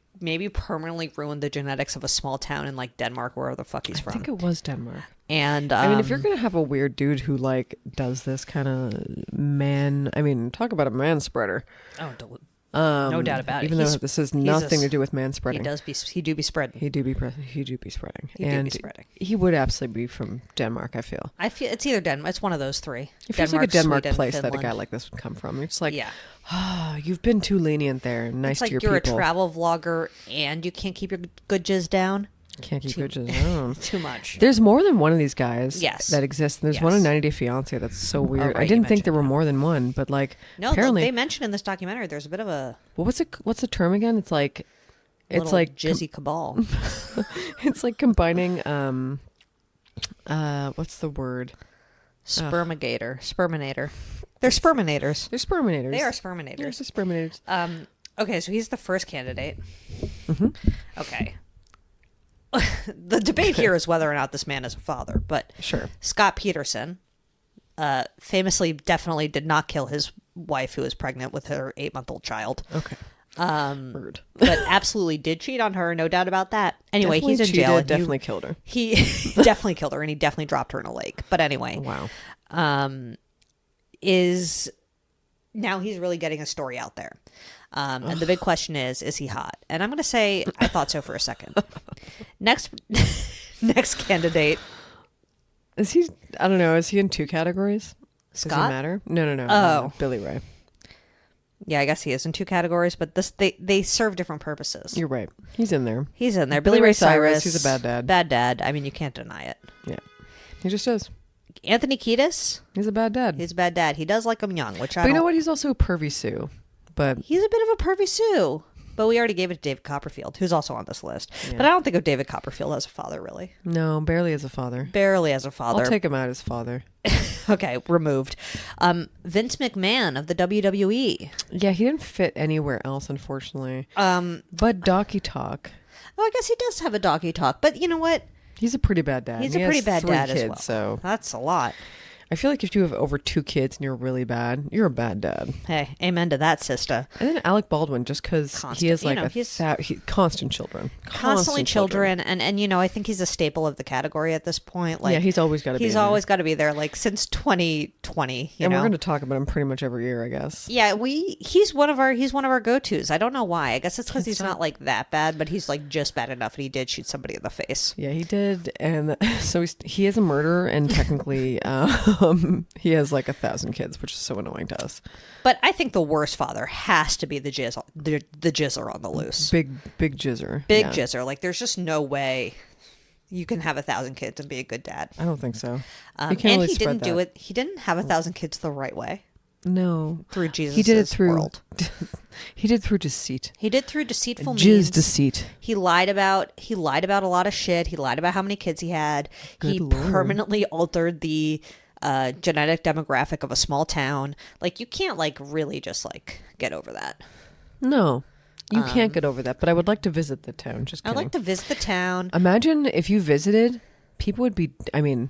permanently ruined the genetics of a small town in like Denmark, wherever the fuck he's I from. think it was Denmark. And I mean, if you're gonna have a weird dude who like does this kind of man, I mean, talk about a man spreader. no doubt about it. Even though this has nothing to do with man He spreading. he do be spreading. He do be spreading. He do be spreading. He would absolutely be from Denmark. I feel. I feel it's either Denmark. It's one of those three. It feels like a Denmark Sweden, place that a guy Finland. like this would come from. It's like, Yeah. you've been too lenient there. Nice It's like to your you're people. a travel vlogger and you can't keep your good jizz down. Can't keep good jizz. Too much. There's more than one of these guys Yes. that exist. There's Yes. one in 90 Day Fiance that's so weird. right, I didn't you think there were mentioned more than one, but like No, apparently they mentioned in this documentary there's a bit of a what's the term again? It's like little jizzy cabal. it's like combining what's the word? Sperminator. They're sperminators. They're sperminators. They are They're sperminators. sperminators. Okay, so he's the first candidate. Mm-hmm. Okay. The debate here is whether or not this man is a father, but Sure. Scott Peterson famously definitely did not kill his wife who was pregnant with her 8-month-old child. Okay. Rude. But absolutely did cheat on her, no doubt about that. Anyway, Definitely he's in cheated, jail. And definitely killed her. He definitely killed her, and he definitely dropped her in a lake. But anyway, Wow. is now he's really getting a story out there. And the big question is he hot? And I'm going to say I thought so for a second. Next candidate. Is he? I don't know. Is he in 2 categories? Does he Scott? matter? No. Oh. Billy Ray. Yeah, I guess he is in 2 categories, but they serve different purposes. You're right. He's in there. He's in there. Billy Billy Ray Ray Cyrus, Cyrus. he's a bad dad. Bad dad. I mean, you can't deny it. Yeah. He just is. Anthony Kiedis. He's a bad dad. He's a bad dad. He does like him young, which I But you know don't- what? He's also a pervy Sue. But He's a bit of a pervy Sue. But we already gave it to David Copperfield, who's also on this list. But I don't think of David Copperfield as a father, really. No, barely as a father. Barely as a father. I'll take him out as father. Okay, removed. Vince McMahon of the WWE. Yeah, he didn't fit anywhere else, unfortunately. But Donkey Talk. Oh, I guess he does have a doggy talk. But you know what? He's a pretty bad dad. He's He a pretty has bad 3 dad kids, as well. So That's a lot. I feel like if you have over 2 kids and you're really bad, you're a bad dad. Hey, amen to that, sister. And then Alec Baldwin, just because he has Constant, like constant children. Constantly children, and you know, I think he's a staple of the category at this point. Like, Yeah, he's always gotta be He's in there. always got to be there, like since 2020. And we're going to talk about him pretty much every year, I guess. Yeah, he's one of our go-tos. I don't know why. I guess it's because he's not like that bad, but he's like just bad enough, and he did shoot somebody in the face. Yeah, he did, and so he is a murderer, and technically, he has like 1,000 kids, which is so annoying to us. But I think the worst father has to be the jizzer on the loose. Big jizzer. Big Yeah. jizzer. Like, there's just no way you can have 1,000 kids and be a good dad. I don't think so. You can't And really he spread didn't do that. it. He didn't have 1,000 kids the right way. No, Through Jesus' he did it through world. he did through deceit. He did through deceitful Jizz means. deceit. He lied about a lot of shit. He lied about how many kids he had. He Good Lord. permanently altered the genetic demographic of a small town. Like, you can't like really just like get over that. No, you can't get over that. But I would like to visit the town. Just I'd kidding. like to visit the town. Imagine if you visited, people would be. I mean,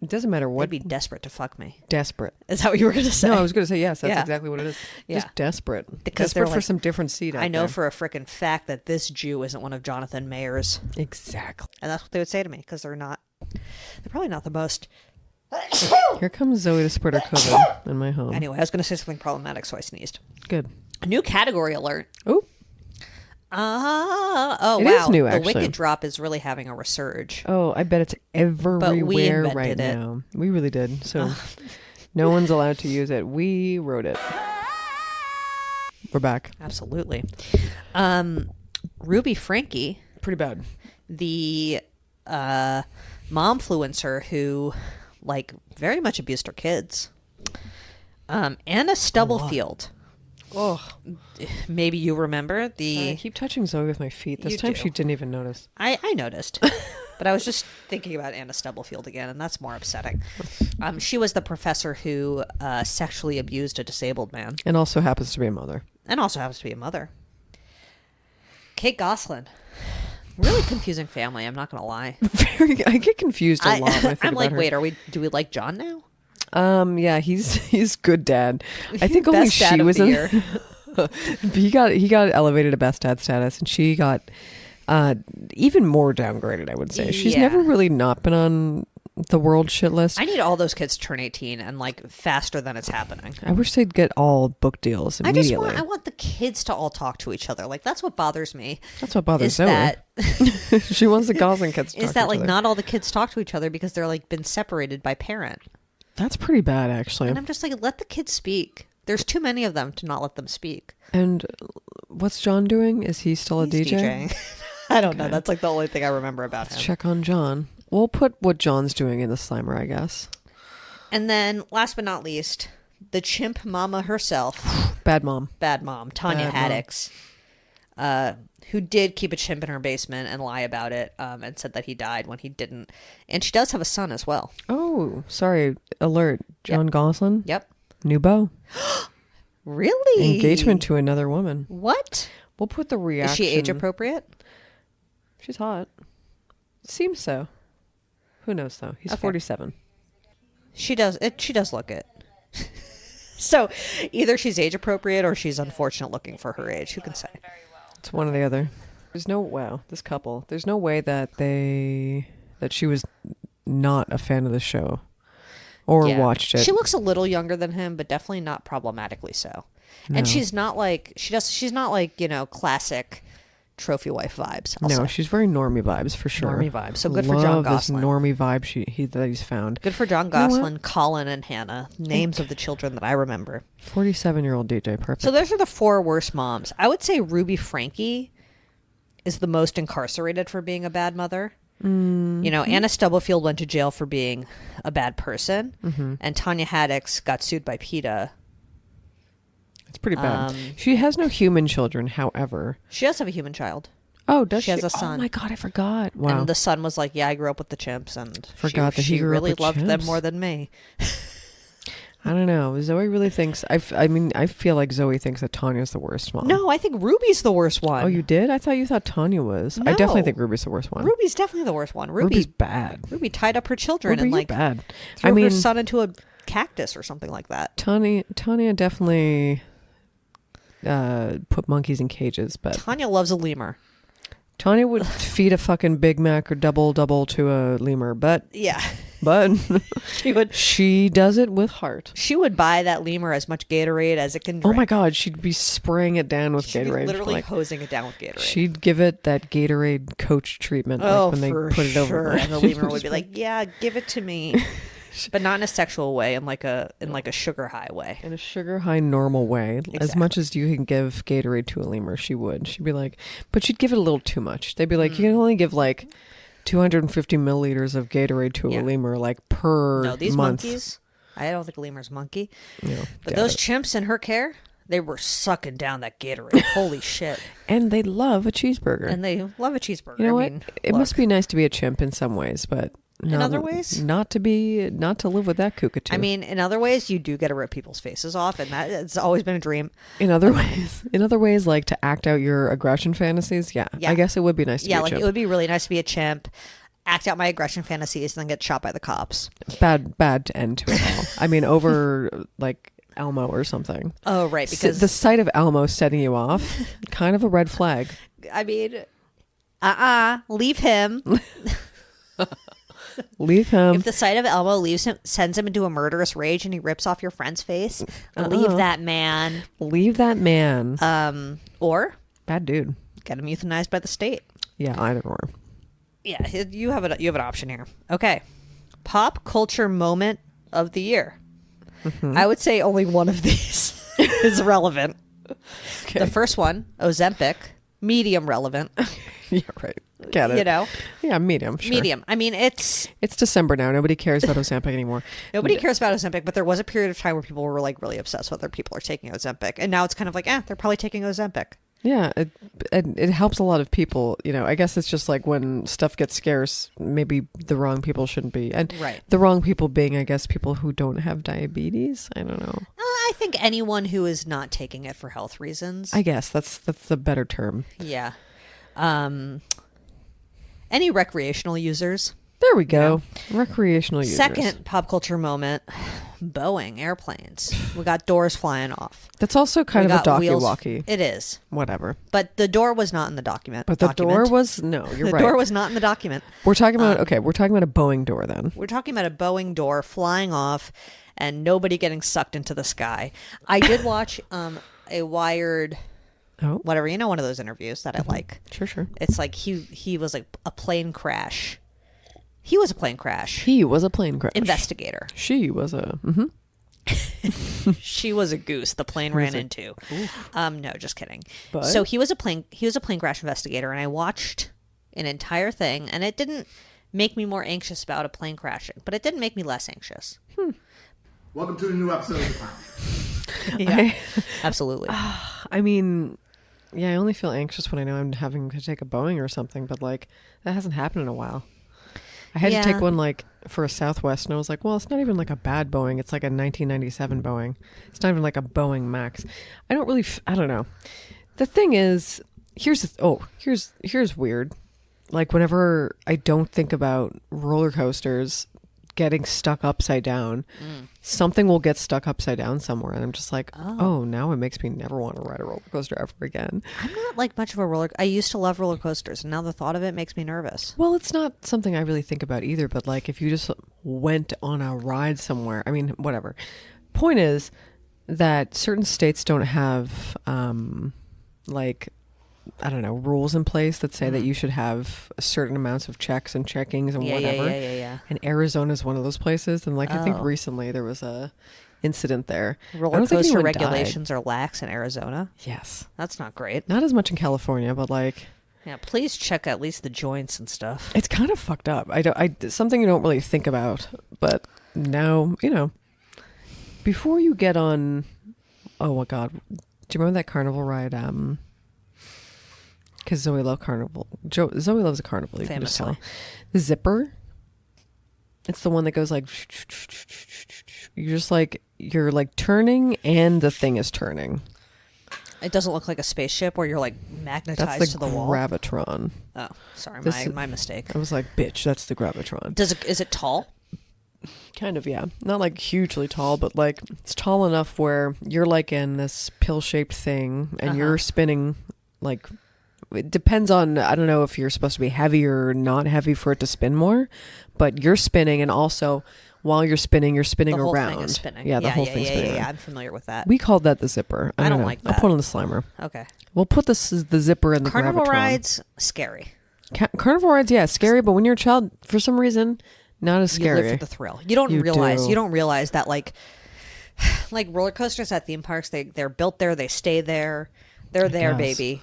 it doesn't matter what. They'd be desperate to fuck me. Desperate. Is that what you were going to say? No, I was going to say yes. That's Yeah. exactly what it is. Yeah. Just desperate. Because desperate they're for like, some different seed. I know there. for a freaking fact that this Jew isn't one of Jonathan Mayer's. Exactly. And that's what they would say to me, because they're probably not the most. Here comes Zoe to spread her COVID in my home. Anyway, I was going to say something problematic, so I sneezed. Good. New category alert. Oh, Oh, It wow. is new, The actually. Wicked drop is really having a resurge. oh, I bet it's everywhere invented right it. now. We really did. So no one's allowed to use it. We wrote it. We're back. Absolutely. Ruby Frankie, Pretty bad. the momfluencer who, like, very much abused her kids. Anna Stubblefield. Oh, Maybe you remember the... I keep touching Zoe with my feet. This You time do. she didn't even notice. I noticed. But I was just thinking about Anna Stubblefield again, and that's more upsetting. She was the professor who sexually abused a disabled man. And also happens to be a mother. And also happens to be a mother. Kate Gosselin. Really confusing family, I'm not going to lie. I get confused a lot when I think I'm about like, her. wait, do we like John now? Yeah, he's good dad. I think only Best dad she of was the in. year. he got elevated to best dad status, and she got even more downgraded. I would say she's Yeah. never really not been on the world shit list. I need all those kids to turn 18 and like faster than it's happening. I wish they'd get all book deals immediately. I want the kids to all talk to each other. Like, that's what bothers me. That's what bothers Is Zoe. that She wants the Gosling kids to is talk that to each like other. not all the kids talk to each other because they're like been separated by parent. That's pretty bad, actually. And I'm just like, let the kids speak. There's too many of them to not let them speak. And what's John doing? Is he still a He's DJ? DJing. I don't know. That's like the only thing I remember about him. Check on John. We'll put what John's doing in the Slimer, I guess. And then, last but not least, the chimp mama herself, Bad mom. bad mom, Tanya Bad mom. Haddix, who did keep a chimp in her basement and lie about it, and said that he died when he didn't. And she does have a son as well. Oh, sorry. Alert. John Gosling. Yep. New beau. Really? Engagement to another woman. What? We'll put the reaction. Is she age appropriate? She's hot. Seems so. Who knows though? He's Okay. 47. She does. She does look it. So either she's age appropriate or she's unfortunate looking for her age. Who can say? It's one or the other. There's no this couple. There's no way that she was not a fan of the show or Yeah. watched it. She looks a little younger than him, but definitely not problematically so. No. And she's not like she's not like, classic trophy wife vibes. I'll No, say. she's very normie vibes for sure. Normie vibes. So good for John Love Gosling. This normie vibe that he's found. Good for John You know what? Gosling, Colin, and Hannah. Names of the children that I remember. 47-year-old DJ, perfect. So those are the 4 worst moms. I would say Ruby Frankie is the most incarcerated for being a bad mother. Anna Stubblefield went to jail for being a bad person, and Tanya Haddix got sued by PETA It's pretty bad. She has no human children, however. She does have a human child. Oh, does she? She has a son. Oh my God, I forgot. Wow. And the son was like, yeah, I grew up with the chimps, and Forgot that he she grew up really with loved them chimps. more than me. I don't know. Zoe really thinks... I feel like Zoe thinks that Tanya's the worst mom. No, I think Ruby's the worst one. Oh, you did? I thought you thought Tanya was. I No. definitely think Ruby's the worst one. Ruby's definitely the worst one. Ruby's bad. Ruby tied up her children Ruby, and you're like bad. threw her son into a cactus or something like that. Tanya definitely put monkeys in cages, but Tanya loves a lemur. Tanya would feed a fucking Big Mac or double to a lemur, but Yeah. she would. She does it with heart. She would buy that lemur as much Gatorade as it can drink. Oh my God, she'd be spraying it down with She'd be Gatorade. literally like, hosing it down with Gatorade. she'd give it that Gatorade Coach treatment, Oh, like when they for put it over. sure. And the lemur would be like, "Yeah, give it to me," but not in a sexual way, in like a sugar high way. In a sugar high normal way, as Exactly. much as you can give Gatorade to a lemur, she would. She'd be like, but she'd give it a little too much. They'd be like, you can only give like 250 milliliters of Gatorade to Yeah. a lemur, like per No, these month. monkeys. I don't think a lemur's monkey, You know, but got those it. chimps in her care, they were sucking down that Gatorade. Holy shit! And they love a cheeseburger. And they love a cheeseburger. you know I what? mean, It look. must be nice to be a chimp in some ways, but In other ways? not to live with that cockatoo. I mean, in other ways, you do get to rip people's faces off, and that it's always been a dream. in other ways, like to act out your aggression fantasies. Yeah, Yeah. I guess it would be nice to Yeah, be a like chimp. it would be really nice to be a chimp, act out my aggression fantasies, and then get shot by the cops. Bad end to it all. I mean, over like Elmo or something. Oh, right, because The sight of Elmo setting you off, kind of a red flag. I mean, leave him. Leave him. If the sight of Elmo sends him into a murderous rage, and he rips off your friend's face, leave that man. Leave that man. Or Bad dude. get him euthanized by the state. Yeah, either or. Yeah, you have an option here. Okay, pop culture moment of the year. I would say only one of these is relevant. Okay. The first one, Ozempic, medium relevant. Yeah, right. Get it. You know, Yeah, medium. Sure. medium. I mean, it's It's December now. Nobody cares about Ozempic anymore. nobody cares about Ozempic, but there was a period of time where people were like really obsessed whether people are taking Ozempic, and now it's kind of like, they're probably taking Ozempic. Yeah, it helps a lot of people. You know, I guess it's just like when stuff gets scarce, maybe the wrong people shouldn't be. And Right. the wrong people being, I guess, people who don't have diabetes. I don't know. I think anyone who is not taking it for health reasons. I guess that's the better term. Yeah. Any recreational users. There we go. Recreational users. Second pop culture moment, Boeing airplanes. We got doors flying off. That's also kind We of a got wheels- docu-walkie. It is. Whatever. But the door was not in the document. But the door was no. You're The right. door was not in the document. We're talking about We're talking about a Boeing door then. We're talking about a Boeing door flying off and nobody getting sucked into the sky. I did watch a Wired, Oh, whatever, one of those interviews that I like. sure. It's like he was like a plane crash. He was a plane crash He was a plane crash. investigator. She was a. She was a goose the plane ran into. No, just kidding. But- So he was a plane crash investigator, and I watched an entire thing, and it didn't make me more anxious about a plane crashing, but it didn't make me less anxious. Welcome to the new episode of The Pound. Yeah, absolutely. I mean, yeah, I only feel anxious when I know I'm having to take a Boeing or something, but like that hasn't happened in a while. I had to Yeah. take one like for a Southwest, and I was like, well, it's not even like a bad Boeing. It's like a 1997 Boeing. It's not even like a Boeing Max. I don't really, I don't know. The thing is, here's weird. Like whenever I don't think about roller coasters getting stuck upside down, something will get stuck upside down somewhere, and I'm just like, oh, now it makes me never want to ride a roller coaster ever again. I'm not like much of a roller. I used to love roller coasters, and now the thought of it makes me nervous. Well, it's not something I really think about either, but like if you just went on a ride somewhere, I mean, whatever. Point is that certain states don't have like, I don't know, rules in place that say that you should have certain amounts of checks and checkings and whatever. Yeah. And Arizona is one of those places. And like, I think Oh. recently there was a incident there. I Roller don't think coaster anyone died. regulations are lax in Arizona. Yes. That's not great. Not as much in California, but like, Yeah, please check at least the joints and stuff. it's kind of fucked up. Something you don't really think about, but now, before you get on Oh my God. Do you remember that carnival ride? Because Zoe loved carnival. Zoe loves a carnival. You can just tell. Famously. The zipper. It's the one that goes like. You're like turning, and the thing is turning. It doesn't look like a spaceship where you're like magnetized That's to the the wall. gravitron. Oh, sorry, This is- my mistake. I was like, bitch, that's the gravitron. Is it tall? Kind of, yeah. Not like hugely tall, but like it's tall enough where you're like in this pill-shaped thing, and you're spinning like. It depends on, I don't know if you're supposed to be heavy or not heavy for it to spin more, but you're spinning, and also while you're spinning The whole around. thing is spinning. Yeah, the whole thing's spinning. Yeah. I'm familiar with that. We called that the zipper. I don't know. like I'll that. put on the Slimer. Okay. We'll put the zipper and the Carnival gravitron. rides, scary. Carnival rides, yeah, scary, but when you're a child, for some reason, not as scary. You live for the thrill. You don't You realize that like roller coasters at theme parks, they're built there, they stay there. They're there, guess. baby.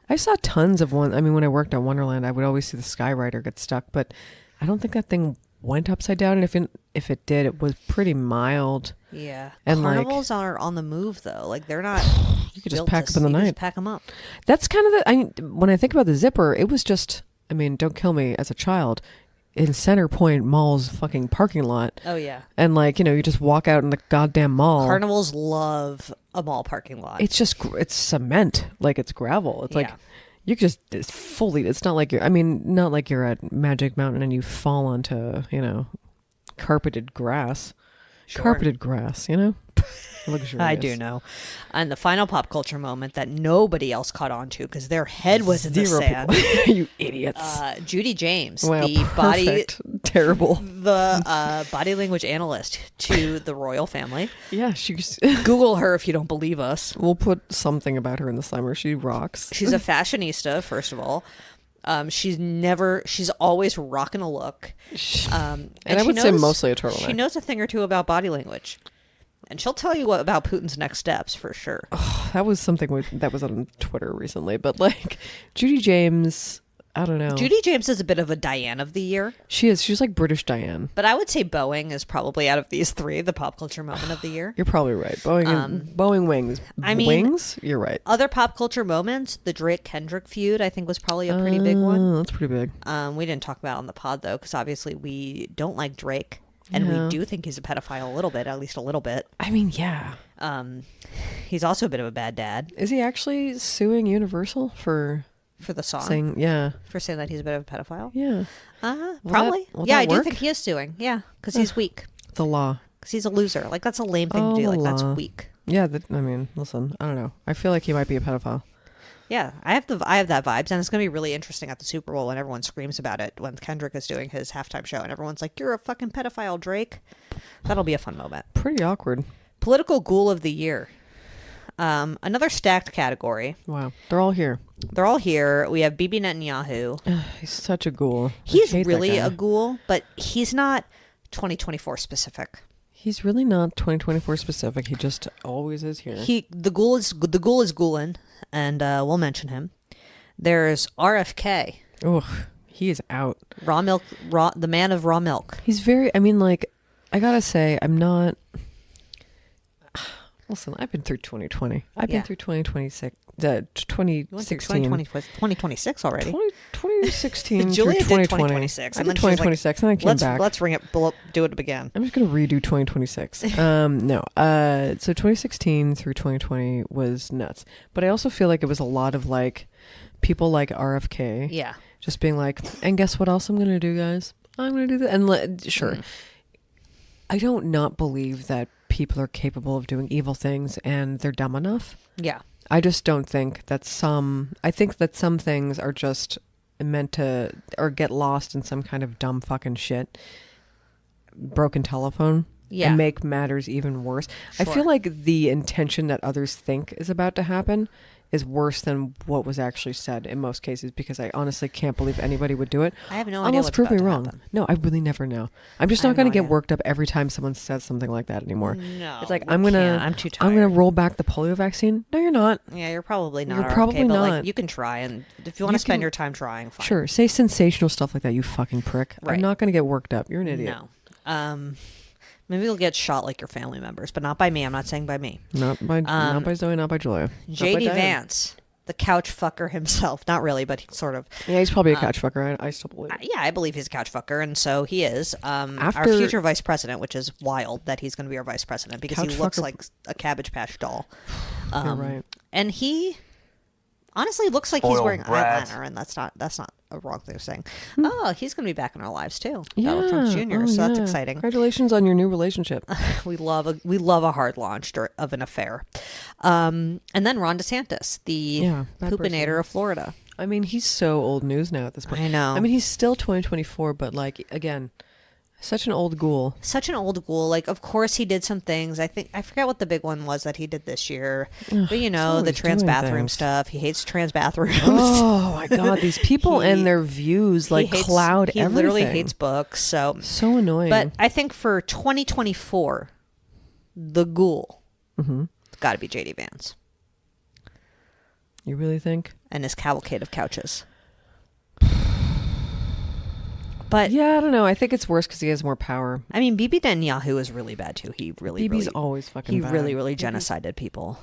I saw tons of one. I mean, when I worked at Wonderland, I would always see the Skyrider get stuck, but I don't think that thing went upside down. And if it did, it was pretty mild. Yeah. And, like- Carnivals are on the move though. Like they're not. You could just built pack to- up in the you night. Just pack them up. That's kind of when I think about the zipper, it was just, I mean, don't kill me as a child, in Center Point Mall's fucking parking lot. Oh yeah. And like, you just walk out in the goddamn mall. Carnivals love a mall parking lot. It's just, it's cement. Like it's gravel. It's like, Yeah. you just, it's not like not like you're at Magic Mountain and you fall onto, carpeted grass. Sure. Carpeted grass, Luxurious. I do know. And the final pop culture moment that nobody else caught on to because their head was in the Zero sand. people. You idiots. Judy James, Wow, the terrible. body language analyst to the royal family. Yeah, she's. Google her if you don't believe us. We'll put something about her in the Slimer. She rocks. She's a fashionista, first of all. She's always rocking a look. And I she would say knows- mostly a turtleneck. She knows a thing or two about body language. And she'll tell you about Putin's next steps for sure. That was something that was on Twitter recently, but like Judy James, I don't know. Judy James is a bit of a Diane of the year, She is. She's like British Diane. but I would say Boeing is probably out of these three the pop culture moment of the year. You're probably right. Boeing wings. I mean- wings. You're right. Other pop culture moments, the Drake Kendrick feud, I think was probably a pretty big one. That's pretty big. We didn't talk about it on the pod though, because obviously we don't like Drake, and Yeah. we do think he's a pedophile a little bit, at least a little bit. I mean, yeah. He's also a bit of a bad dad Is he actually suing Universal for for the song, saying? Yeah. for saying that he's a bit of a pedophile. Yeah. Probably. will Yeah, that I do work? think he is suing. Yeah, because he's weak. The law. Because he's a loser. Like that's a lame thing to do. Like that's law. weak. Yeah. I mean, listen. I don't know. I feel like he might be a pedophile. Yeah, I have that vibes, and it's gonna be really interesting at the Super Bowl when everyone screams about it when Kendrick is doing his halftime show, and everyone's like, "You're a fucking pedophile, Drake." That'll be a fun moment. Pretty awkward. Political Ghoul of the Year. Another stacked category. Wow. They're all here. They're all here. We have Bibi Netanyahu. He's such a ghoul. I He's hate that really guy. a ghoul, but he's not 2024 specific. He's really not 2024 specific. He just always is here. The ghoul is ghouling, and we'll mention him. There's RFK, Ugh. He is out. the man of raw milk. He's very. I mean, like, I gotta say, I'm not. Listen, I've been through 2020. I've Yeah. been through 2026. You went through 2016. 2026 already. 2016 Julia through did 2020. 2026, I and did then she was like, 2026, and I came back. Let's do it again. I'm just gonna redo 2026. No. So 2016 through 2020 was nuts, but I also feel like it was a lot of like people like RFK, Yeah. just being like, and guess what else I'm gonna do, guys? I'm gonna do that, and sure. I don't not believe that people are capable of doing evil things and they're dumb enough. Yeah. I just don't think that I think that some things are just meant to, or get lost in some kind of dumb fucking shit. Broken telephone. Yeah. And make matters even worse. I Sure. feel like the intention that others think is about to happen is worse than what was actually said in most cases, because I honestly can't believe anybody would do it. I have no idea Unless what's prove me about to wrong. happen. No, I really never know. I'm just I not have going no to get idea. worked up every time someone says something like that anymore. No, It's like we can't. I'm too I'm gonna tired. roll back the polio vaccine. No, you're not. Yeah, you're probably not. You're RFK, probably but not. like you can try, and if you want You to spend can- your time trying, fine. Sure, say sensational stuff like that, you fucking prick. Right. I'm not going to get worked up. You're an idiot. No. Maybe you'll get shot like your family members, but not by me. I'm not saying by me. Not by Zoe, not by Julia. JD Vance, the couch fucker himself. Not really, but he sort of. Yeah, he's probably a couch fucker. I still believe it. Yeah, I believe he's a couch fucker, and so he is. Our future vice president, which is wild that he's going to be our vice president because he looks like a Cabbage Patch doll. You're right. And he honestly looks like he's Spoiled wearing brat. eyeliner, and that's not a wrong thing to say. Oh, he's going to be back in our lives too. Yeah. Donald Trump Jr. Oh, so that's yeah. exciting. Congratulations on your new relationship. We love a hard launch of an affair. And then Ron DeSantis, the bad poopinator person. of Florida. I mean, he's so old news now at this point. I know. I mean, he's still 2024, but like, again, such an old ghoul. Such an old ghoul. Like, of course, he did some things. I forget what the big one was that he did this year. But you know, the always trans doing bathroom things. stuff. He hates trans bathrooms. Oh my God, these people and their views like cloud he everything. literally hates books. So annoying. But I think for 2024, the ghoul, it's got to be JD Vance You really think? and his cavalcade of couches. But Yeah, I don't know. I think it's worse because he has more power. I mean, Bibi Netanyahu is really bad too. He really, BB's really, always fucking he bad. really genocided people.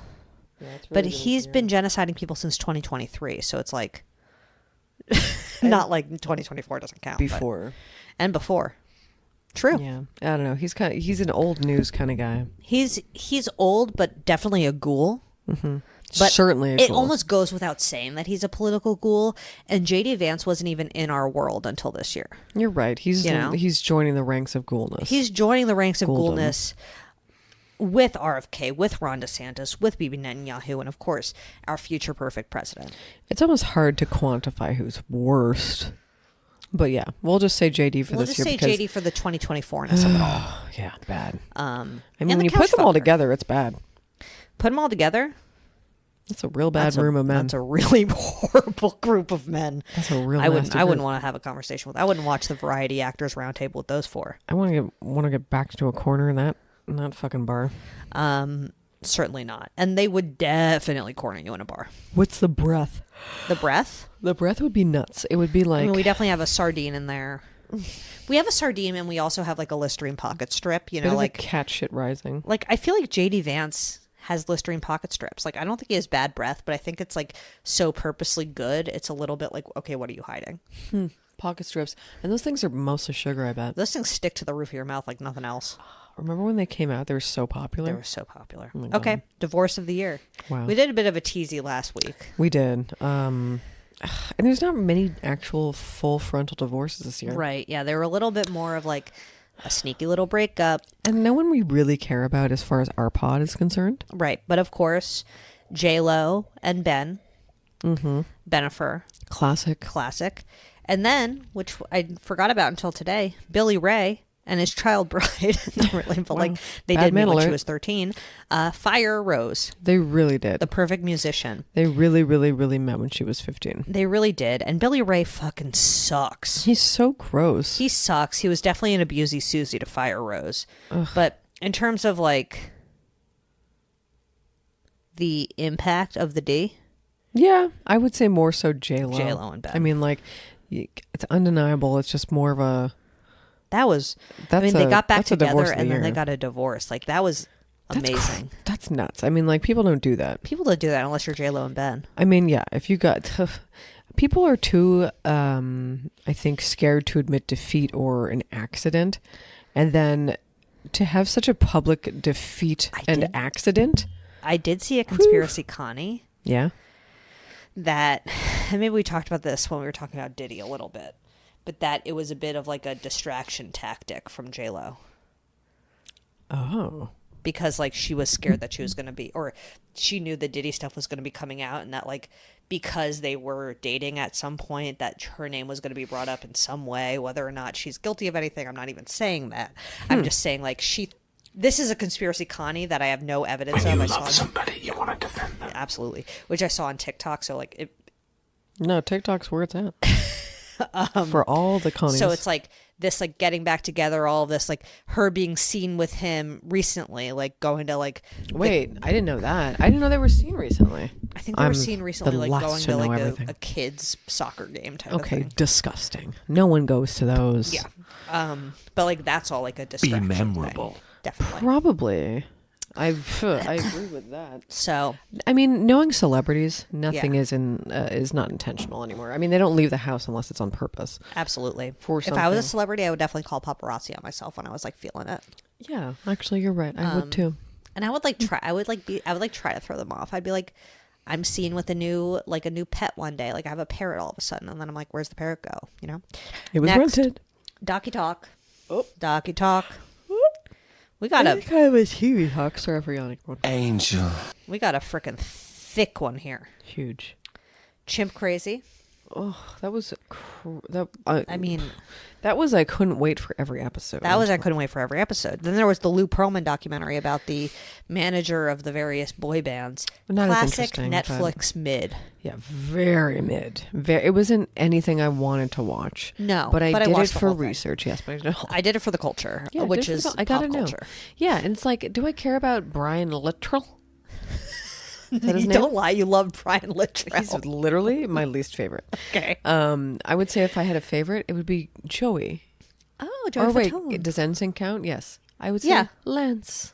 Yeah, it's But really, he's been genociding people since 2023, so it's like not like 2024 doesn't count. but- before. and before. True. Yeah, I don't know. He's an old news kind of guy. He's old, but definitely a ghoul. But Certainly, a it ghoul. almost goes without saying that he's a political ghoul. And JD Vance wasn't even in our world until this year. You're right. He's You know? he's joining the ranks of ghoulness. He's joining the ranks of Gholdom. ghoulness with RFK, with Ron DeSantis, with Bibi Netanyahu, and of course, our future perfect president. It's almost hard to quantify who's worst. But yeah, we'll just say JD for We'll this just year say because JD for the 2024-ness of it all. yeah, bad. I and mean, the when you couch put them all fucker. together, it's bad. Put them all together. It's a real bad That's room of men. That's a really horrible group of men. That's a real I wouldn't. nasty I wouldn't group. want to have a conversation with. I wouldn't watch the Variety Actors Roundtable with those four. I want to get back to a corner in that fucking bar. Certainly not. And they would definitely corner you in a bar. What's the breath? The breath. The breath would be nuts. It would be like I mean, we definitely have a sardine in there. We have a sardine, and we also have like a Listerine pocket strip. You bit know, of like a cat shit rising. like I feel like JD Vance has Listerine pocket strips. Like I don't think he has bad breath, but I think it's like so purposely good. It's a little bit like, okay, what are you hiding? Pocket strips, and those things are mostly sugar. I bet. Those things stick to the roof of your mouth like nothing else. Remember when they came out? They were so popular. They were so popular. my God. Okay, divorce of the year. Wow. We did a bit of a teasy last week. We did. And there's not many actual full frontal divorces this year. Right. Yeah, they were a little bit more of like a sneaky little breakup. And no one we really care about as far as our pod is concerned. Right. But of course, J-Lo and Ben. Mm-hmm. Benifer. Classic. Classic. And then, which I forgot about until today, Billy Ray and his child bride. Not really, but like they Bad did meet man when she alert. was 13. Fire Rose, They really did. the perfect musician. They really, really, really met when she was 15. They really did. And Billy Ray fucking sucks. He's so gross. He sucks. He was definitely an abusey Susie to Fire Rose. But in terms of like the impact of the D, Yeah, I would say more so J-Lo. J-Lo and Ben. I mean, like, it's undeniable. It's just more of a... that was. That's I mean, they got back that's a divorce together of the and then they year. got a divorce. Like that was amazing. That's nuts. I mean, like, people don't do that. People don't do that unless you're J-Lo and Ben. I mean, yeah, if you got... people are too, I think, scared to admit defeat or an accident. And then to have such a public defeat and did- accident... I did see a conspiracy Connie Yeah. that, and maybe we talked about this when we were talking about Diddy a little bit, but that it was a bit of like a distraction tactic from J-Lo. Oh. Because like she was scared that she was going to be, or she knew the Diddy stuff was going to be coming out, and that like because they were dating at some point that her name was going to be brought up in some way, whether or not she's guilty of anything. I'm not even saying that. I'm just saying like this is a conspiracy Connie that I have no evidence of. I saw somebody, you want to defend them. absolutely, which I saw on TikTok. So like it. No, TikTok's where it's at. For all the Connies. So it's like this, like getting back together, all of this, like her being seen with him recently, like going to like. Wait, I didn't know that. I didn't know they were seen recently. I think they were I'm seen recently, the like last going to to know like everything. a kids soccer game type of Okay, thing. disgusting. No one goes to those. Yeah. But like that's all like a distraction. memorable. thing. Definitely. Probably. I agree with that. So I mean, knowing celebrities, nothing Yeah. is not intentional anymore. I mean, they don't leave the house unless it's on purpose. absolutely. For If I was a something. celebrity, I would definitely call paparazzi on myself when I was like feeling it. Yeah, actually, you're right. I would too. And I would like try. I would like try to throw them off. I'd be like, I'm seen with a new pet one day. Like I have a parrot all of a sudden, and then I'm like, where's the parrot go? You know. It was Next. rented. Docky talk. Oh. Docky talk. We got a I was huge. Hawk. Sorry for yawning. Angel. freaking thick one here. Huge. Chimp crazy. Oh, that was I mean, that was I couldn't wait for every episode. I couldn't wait for every episode. Then there was the Lou Pearlman documentary about the manager of the various boy bands. Not as Classic interesting, but- Netflix mid. Yeah, very mid. It wasn't anything I wanted to watch. No, but I but I did it watched the for whole thing. research. Yes, but I know. I did it for the culture, Yeah, I which did it is for the- I gotta pop know. culture. Yeah, and it's like, do I care about Brian Littrell? Is that his You name? don't lie. You love Brian Littrell. He's literally my least favorite. Okay. I would say if I had a favorite, it would be Joey. Oh, Joey Or wait, Fatone. does NSYNC count? Yes, I would say Yeah. Lance.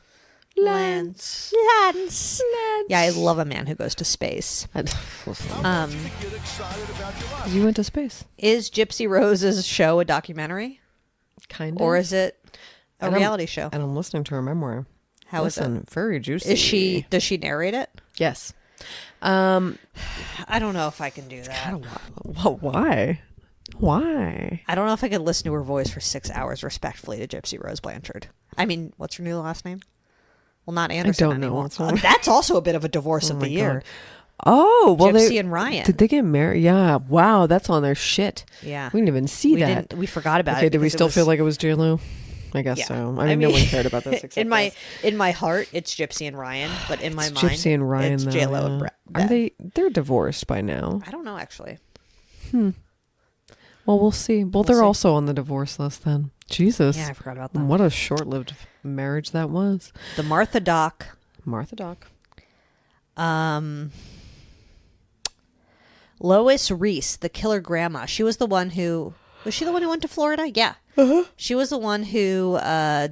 Lance. Yeah, I love a man who goes to space. You went to space, Is Gypsy Rose's show a documentary, kind of, or is it a And I'm- reality show? And I'm listening to her memoir. How is Listen, it? very juicy. Is she? Does she narrate it? Yes. I don't know if I can do that. Why? Why? I don't know if I could listen to her voice for 6 hours respectfully to Gypsy Rose Blanchard. I mean, what's her new last name? Well, not Anderson don't know. anymore. What's her- That's also a bit of a divorce of my the year. God. Oh, well, Gypsy they and Ryan. Did they get married? Yeah. Wow, that's on their shit. Yeah. We didn't even see We that. didn't. We forgot about Okay, it. did we because it still was- feel like it was J-Lo? I guess Yeah. so. I mean, no one cared about this except in my us. in my heart, it's Gypsy and Ryan, but in my It's mind, Gypsy and Ryan. it's though, J-Lo yeah. and Brett. Are they? They're divorced by now. I don't know actually. Well, we'll see. Well, they're see. also on the divorce list then. Jesus. Yeah, I forgot about that. What a short-lived marriage that was. The Martha Doc. Martha Doc. Lois Reese, the killer grandma. She was the one who was she the one who went to Florida? Yeah. She was the one who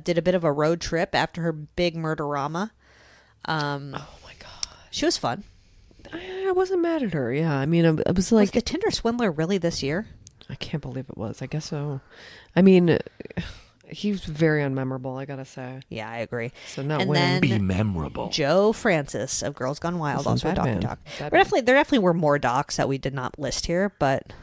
did a bit of a road trip after her big murderama. Oh my god. She was fun. I wasn't mad at her. Yeah, I mean, I was Was like, the Tinder swindler really this year? I can't believe it was. I guess so. I mean, he was very unmemorable, I gotta say. Yeah, I agree. So not and winning. then memorable. Joe Francis of Girls Gone Wild, Listen, also a bad docu man. doc. Bad There man. definitely were more docs that we did not list here, but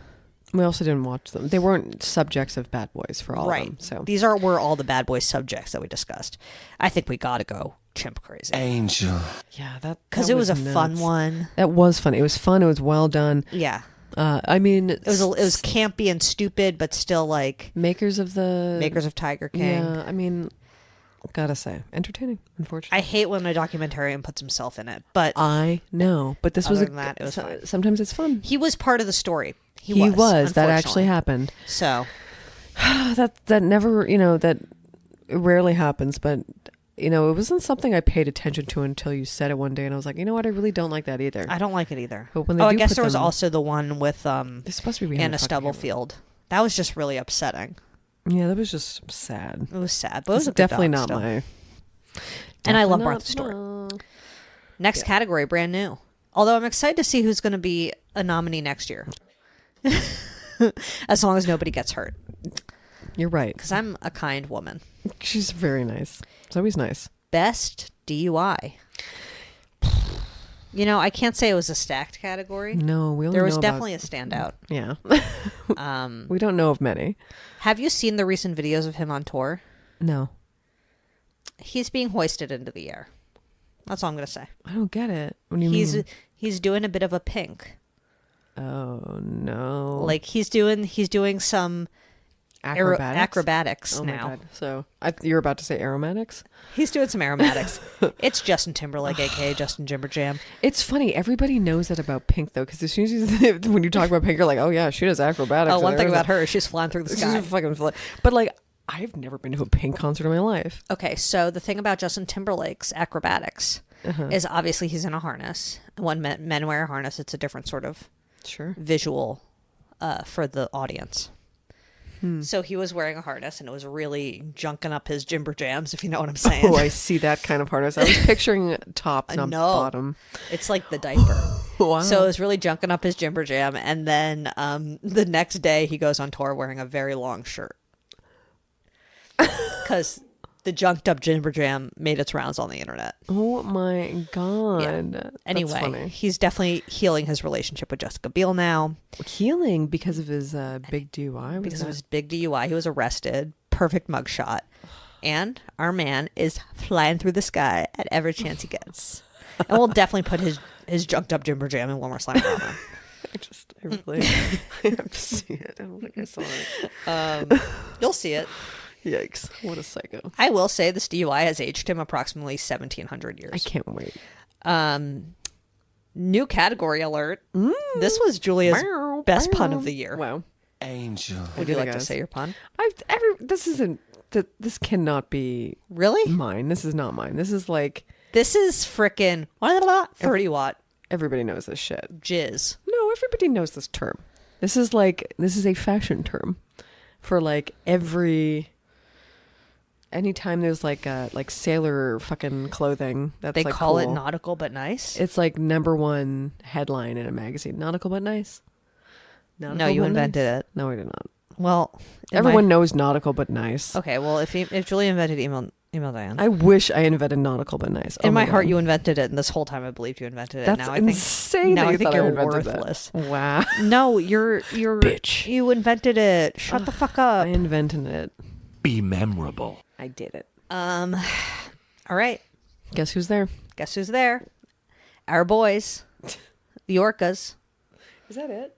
We also didn't watch them. They weren't subjects of Bad Boys for all of them. So these were all the Bad Boy subjects that we discussed. I think we got to go chimp crazy Angel. yeah, that because that it was a nuts. fun one. That was fun. It was fun. It was well done. Yeah, I mean, it was campy and stupid, but still like makers of Tiger King. Yeah, I mean, gotta say, entertaining. Unfortunately, I hate when a documentarian puts himself in it, but I know, but this was Other than that, it was fine. sometimes it's fun. he was part of the story. He was. That actually unfortunately. happened. So That never, that rarely happens, but it wasn't something I paid attention to until you said it one day, and I was like, you know what, I really don't like that either. I don't like it either. But when they I do guess put there was them- also the one with They're supposed to be behind Anna the fucking camera. Stubblefield. That was just really upsetting. Yeah, that was just sad. It was sad, but it was It's a good definitely doc not still. my. And I love Definitely Martha not Stewart. my- Next category, brand new. Although I'm excited to see who's going to be a nominee next year. As long as nobody gets hurt. You're right. Because I'm a kind woman. She's very nice. Zoe's nice. Best DUI. I can't say it was a stacked category. No, we only There was know definitely a standout. About, yeah. We don't know of many. Have you seen the recent videos of him on tour? No, He's being hoisted into the air. That's all I'm going to say. I don't get it. What do you mean? He's doing a bit of a pink. Oh no! Like he's doing some acrobatics Oh now. my god! So you're about to say aromatics? He's doing some aromatics. It's Justin Timberlake, aka Justin Jimber Jam. It's funny. Everybody knows that about Pink though, because as soon as when you talk about Pink, you're like, oh yeah, she does acrobatics. Oh, one and thing about everything. her, she's flying through the She's sky. a fucking but like, I've never been to a Pink concert in my life. Okay, so the thing about Justin Timberlake's acrobatics is obviously he's in a harness. When men wear a harness, it's a different sort of Sure. visual for the audience. So he was wearing a harness, and it was really junking up his jimber jams, if you know what I'm saying. Oh, I see that kind of harness. I was picturing top, not No. bottom. It's like the diaper. Wow. So it was really junking up his jimber jam, and then the next day he goes on tour wearing a very long shirt because the junked up jimber jam made its rounds on the internet. Oh my god. That's Anyway, funny. he's definitely healing his relationship with Jessica Biel now Healing because of his big DUI. because of his big DUI. He was arrested. Perfect mugshot. And our man is flying through the sky at every chance he gets. And we'll definitely put his junked up jimber jam in one more slime drama. I really I have to see it. I don't think I saw it. You'll see it. Yikes! What a psycho. I will say this DUI has aged him approximately 1,700 years. I can't wait. New category alert. This was Julia's best pun of the year. Wow. Angel. Would you Okay, like to guys. say your pun? This cannot be Really? mine. This is not mine. This is like This is frickin' 30 watt everybody knows this shit. jizz. No, everybody knows this term. This is a fashion term for like anytime there's like sailor fucking clothing that's They like call it cool. nautical but nice. It's like #1 headline in a magazine. Nautical but nice. No, you invented it. No, I did not. Well, Everyone knows nautical but nice. Okay, well, if Julia invented email Diane. I wish I invented nautical but nice. In Oh my God. heart, you invented it, and this whole time I believed you invented it. That's now insane. Now that I you think thought I you're invented that. worthless. Wow. No, you're Bitch. You invented it. Shut the fuck up. I invented it. Be memorable. I did it. All right. Guess who's there? Guess who's there? Our boys, the Orcas. Is that it?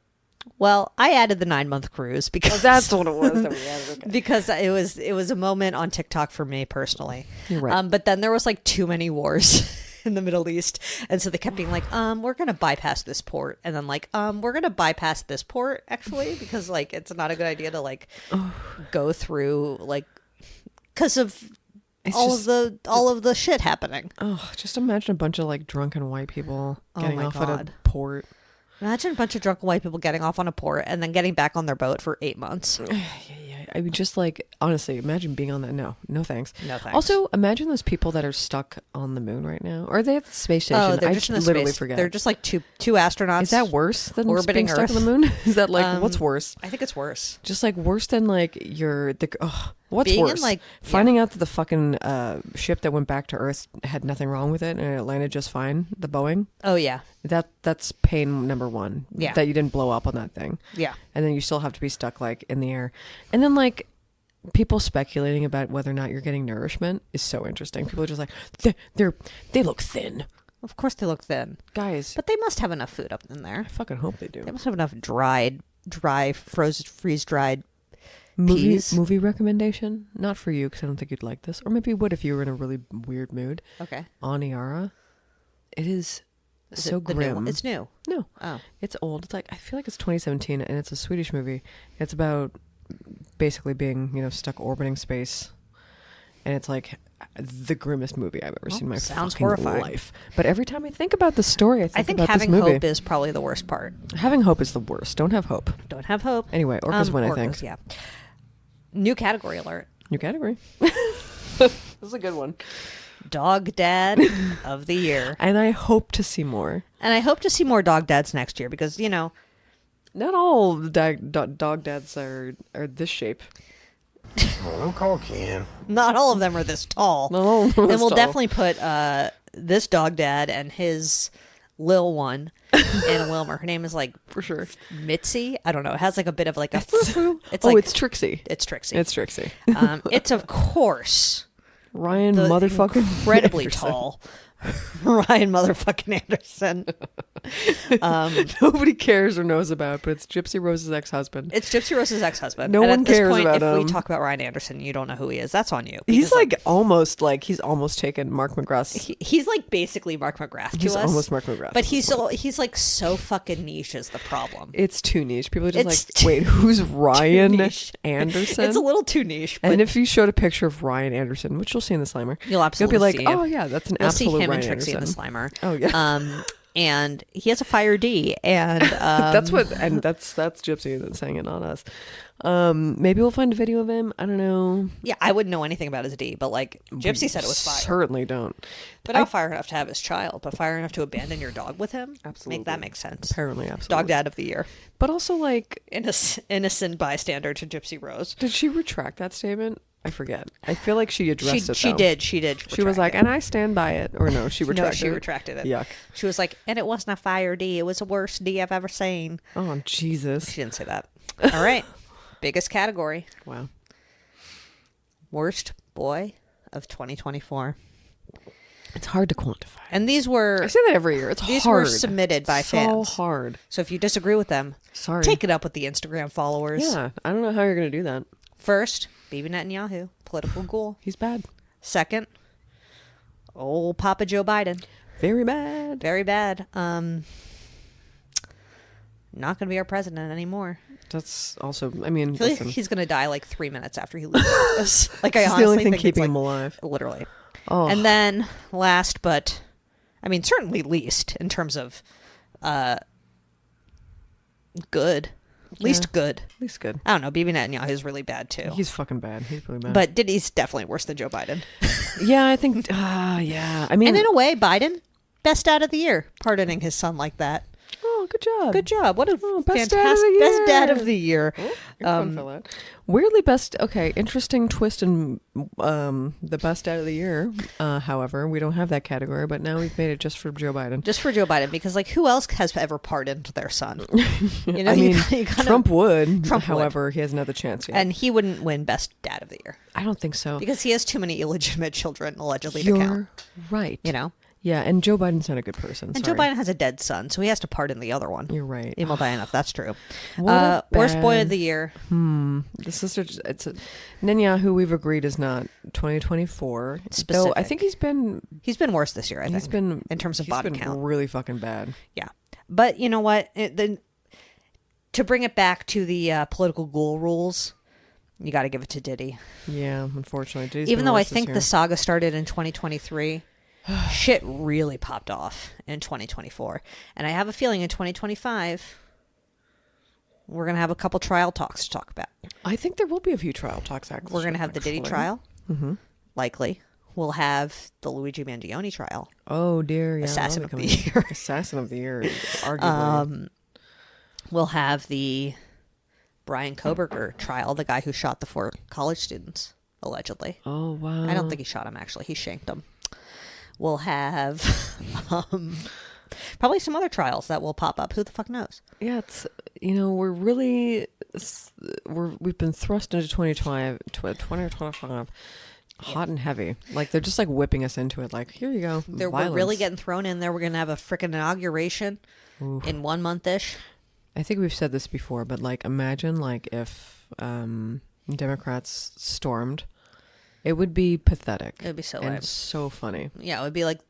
Well, I added the 9-month cruise because That's what it was that we added. Okay. because it was a moment on TikTok for me personally. You're right. But then there was like too many wars in the Middle East, and so they kept being like, we're gonna bypass this port, and then like, we're gonna bypass this port actually because like it's not a good idea to like go through like because of all of the shit happening. Oh, just imagine a bunch of like drunken white people getting my off at a God. port. Imagine a bunch of drunk white people getting off on a port and then getting back on their boat for 8 months. Yeah. I mean, just like, honestly, imagine being on that. No thanks. No thanks. Also, imagine those people that are stuck on the moon right now. Or are they at the space station? Oh, they're I just in the literally space. forget. They're just like two astronauts. Is that worse than orbiting being stuck Earth? on the moon? Is that like, what's worse? I think it's worse. Just like worse than like what's Being in, worse? like- Finding out that the fucking ship that went back to Earth had nothing wrong with it and it landed just fine, the Boeing. Oh yeah, That's pain #1. Yeah. That you didn't blow up on that thing. yeah. And then you still have to be stuck like in the air. And then like people speculating about whether or not you're getting nourishment is so interesting. People are just like they look thin. Of course they look thin, Guys, but they must have enough food up in there. I fucking hope they do. They must have enough freeze dried peas. Movie recommendation? Not for you because I don't think you'd like this. Or maybe you would if you were in a really weird mood. Okay, Aniara. It is Is so it the new grim. one? It's new. No. Oh, It's old. It's like I feel like it's 2017 and it's a Swedish movie. It's about basically being, stuck orbiting space. And it's like the grimmest movie I've ever seen in my sounds fucking horrifying. life. But every time I think about the story, I think about having this movie. hope is probably the worst part. Having hope is the worst. Don't have hope. Don't have hope. Anyway, orcas win, I think. Yeah. New category alert. New category. This is a good one. Dog dad of the year. And I hope to see more. And I hope to see more dog dads next year because, Not all the dog dads are this shape. Don't call Ken. not all of them are this tall. Not all of them are And this we'll tall. definitely put this dog dad and his lil one in a Wilmer. Her name is like For sure. Mitzi. I don't know. It has like a bit of like a it's Oh, like it's Trixie. it's Trixie. It's Trixie. It's of course Ryan the motherfucking incredibly Anderson. tall Ryan motherfucking Anderson. Nobody cares or knows about, but it's Gypsy Rose's ex-husband. It's Gypsy Rose's ex-husband. No and one at this cares point, about if we him. talk about Ryan Anderson, you don't know who he is. That's on you. He's because, he's almost taken Mark McGrath's. he's like basically Mark McGrath to He's us. almost Mark McGrath. But he's like so fucking niche is the problem. It's too niche. People are just It's like, wait, who's Ryan niche. Anderson? It's a little too niche. But And if you showed a picture of Ryan Anderson, which you'll see in the Slimer, You'll absolutely be like, see oh it. yeah, that's an you'll see absolute him Ryan and Trixie Anderson. in the Slimer. Oh yeah. and he has a fire D, and That's Gypsy that's saying it, not us. Maybe we'll find a video of him. I don't know. yeah, I wouldn't know anything about his D, but like Gypsy said it was fire. Certainly don't. But not fire enough to have his child, but fire enough to abandon your dog with him. Absolutely. That makes sense. Apparently, absolutely. Dog dad of the year. But also, like, Innocent bystander to Gypsy Rose. did she retract that statement? I forget. I feel like she addressed it. She though. did. She was retract like, it. and I stand by it. Or no, she retracted No, she it. retracted it. Yuck. She was like, and it wasn't a fire D. It was the worst D I've ever seen. Oh, Jesus. She didn't say that. All right. Biggest category. Wow. Worst boy of 2024. It's hard to quantify. And these were I say that every year. It's these hard. were submitted by so fans. hard. So if you disagree with them, Sorry. take it up with the Instagram followers. Yeah. I don't know how you're going to do that. First, Bibi Netanyahu, political ghoul. He's bad. Second, old Papa Joe Biden. Very bad. Very bad. Not going to be our president anymore. That's also, I mean, I feel listen. like he's going to die like 3 minutes after he leaves office. Like I It's honestly the only thing think keeping it's him like, alive. literally. Oh. And then last, but I mean certainly least in terms of good, least good. At least good. I don't know. Bibi Netanyahu is really bad too. He's fucking bad. He's really bad. But Diddy's definitely worse than Joe Biden. yeah, I think, yeah. I mean, And in a way, Biden, best dad of the year, pardoning his son like that. oh, good job. Good job. What a best fantastic dad of the best dad year. of the year. You're fun for that. Weirdly best, okay, interesting twist in the best dad of the year. However, we don't have that category, but now we've made it just for Joe Biden. Just for Joe Biden, because like who else has ever pardoned their son? You know, I mean, you gotta- Trump would. Trump would. However, he has another chance yet. and he wouldn't win best dad of the year I don't think so. because he has too many illegitimate children allegedly to You're count. right. You know, Yeah, and Joe Biden's not a good person. and Sorry. Joe Biden has a dead son, so he has to pardon the other one. You're right. Emil Dianoff, that's true. What a Worst boy bad- of the year. The sister, Netanyahu, we've agreed, is not 2024. Though I Specific. think he's been worse this year. I think he's been in terms of he's body been count. really fucking bad. Yeah, but you know what? To bring it back to the political ghoul rules, you got to give it to Diddy. Yeah, unfortunately. Diddy's Even been though I worse this think year. the saga started in 2023, shit really popped off in 2024. And I have a feeling in 2025, we're going to have a couple trial talks to talk about. I think there will be a few trial talks. Actually, We're going to have the Diddy trial, likely. We'll have the Luigi Mangione trial. Oh dear, yeah, Assassin that'll of be the coming. year. Assassin of the year, arguably. We'll have the Brian Koberger trial, the guy who shot the 4 college students, allegedly. Oh wow! I don't think he shot him, actually. He shanked them. We'll have probably some other trials that will pop up. Who the fuck knows? Yeah, it's we're really we've been thrust into 2025 hot and heavy. Like they're just like whipping us into it. Like here you go. We're Violence. really getting thrown in there. We're going to have a freaking inauguration in 1 month-ish. I think we've said this before, but like imagine like if Democrats stormed, it would be pathetic. It would be so and lame. so funny. Yeah, it would be like,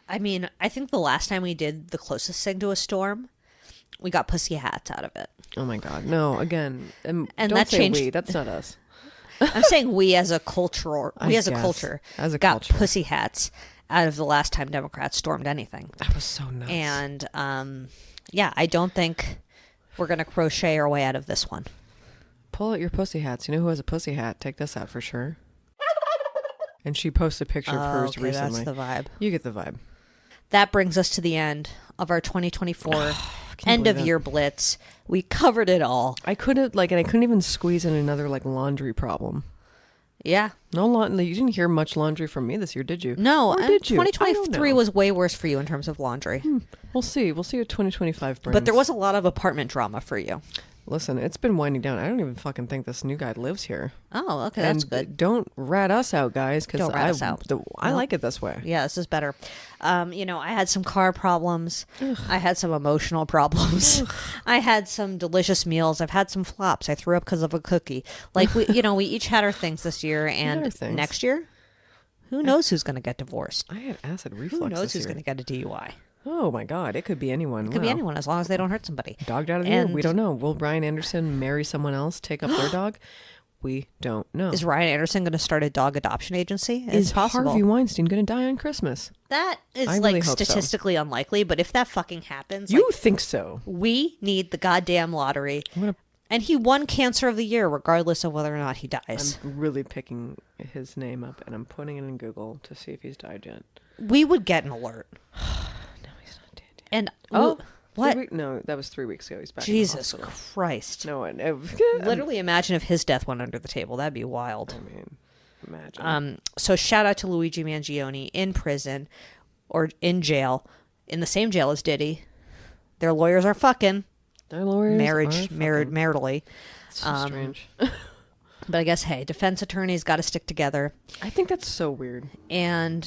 I mean, I think the last time we did the closest thing to a storm, we got pussy hats out of it. Oh my god, no! Again, and don't that say changed- we. That's not us. I'm saying we as a culture, I we as a guess. culture, As a got culture. pussy hats out of the last time Democrats stormed anything. That was so nuts. And yeah, I don't think we're going to crochet our way out of this one. Pull out your pussy hats. You know who has a pussy hat? Take this out for sure. And she posted a picture of hers Okay, recently. that's the vibe. You get the vibe. That brings us to the end of our 2024 Can't end believe of it. year blitz. We covered it all. I couldn't even squeeze in another like laundry problem. Yeah. No laundry. You didn't hear much laundry from me this year, did you? No, Or and did you? I don't 2023 know. was way worse for you in terms of laundry. We'll see. We'll see what 2025 brings. But there was a lot of apartment drama for you. Listen, it's been winding down. I don't even fucking think this new guy lives here. Oh, okay, and that's good. Don't rat us out, guys, because Don't rat us out. I Nope. like it this way. Yeah, this is better. I had some car problems. I had some emotional problems. I had some delicious meals. I've had some flops. I threw up because of a cookie. Like we each had our things this year, our and things. next year, who knows who's going to get divorced? I had acid reflux. Who knows this who's year. going to get a DUI? Oh my god, it could be anyone. It could be anyone as long as they don't hurt somebody. Dogged out of the year. And- We don't know. Will Brian Anderson marry someone else, take up their dog? We don't know. Is Ryan Anderson going to start a dog adoption agency? It's Is possible. Harvey Weinstein going to die on Christmas? That is I like really hope so. statistically unlikely, but if that fucking happens, You like, think so? we need the goddamn lottery. gonna- And he won Cancer of the Year, regardless of whether or not he dies. I'm really picking his name up and I'm putting it in Google to see if he's died yet. We would get an alert. No, he's not dead yet. And Oh, what? No, that was 3 weeks ago. He's back. Jesus in the hospital. Christ! No, Literally, imagine if his death went under the table. That'd be wild. I mean, imagine. So shout out to Luigi Mangione in prison or in jail, in the same jail as Diddy. Their lawyers are fucking. Their lawyers Maritally. So strange. But I guess, hey, defense attorneys got to stick together I think that's so weird. and,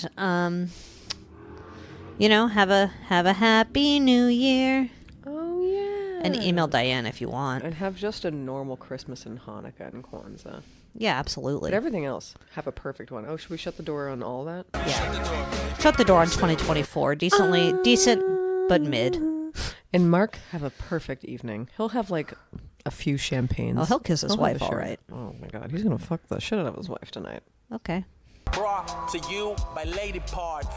have a happy new year. Oh yeah. And email Diane if you want. And have just a normal Christmas and Hanukkah and Kwanzaa. Yeah, absolutely. But everything else, have a perfect one. Oh, should we shut the door on all that? Yeah. Shut the door on 2024. Decent, but mid. And Mark, have a perfect evening. He'll have like a few champagnes. Oh, he'll kiss his have wife, a all shirt. right. Oh my God, he's gonna fuck the shit out of his wife tonight. Okay. Brought to you by Lady Parts.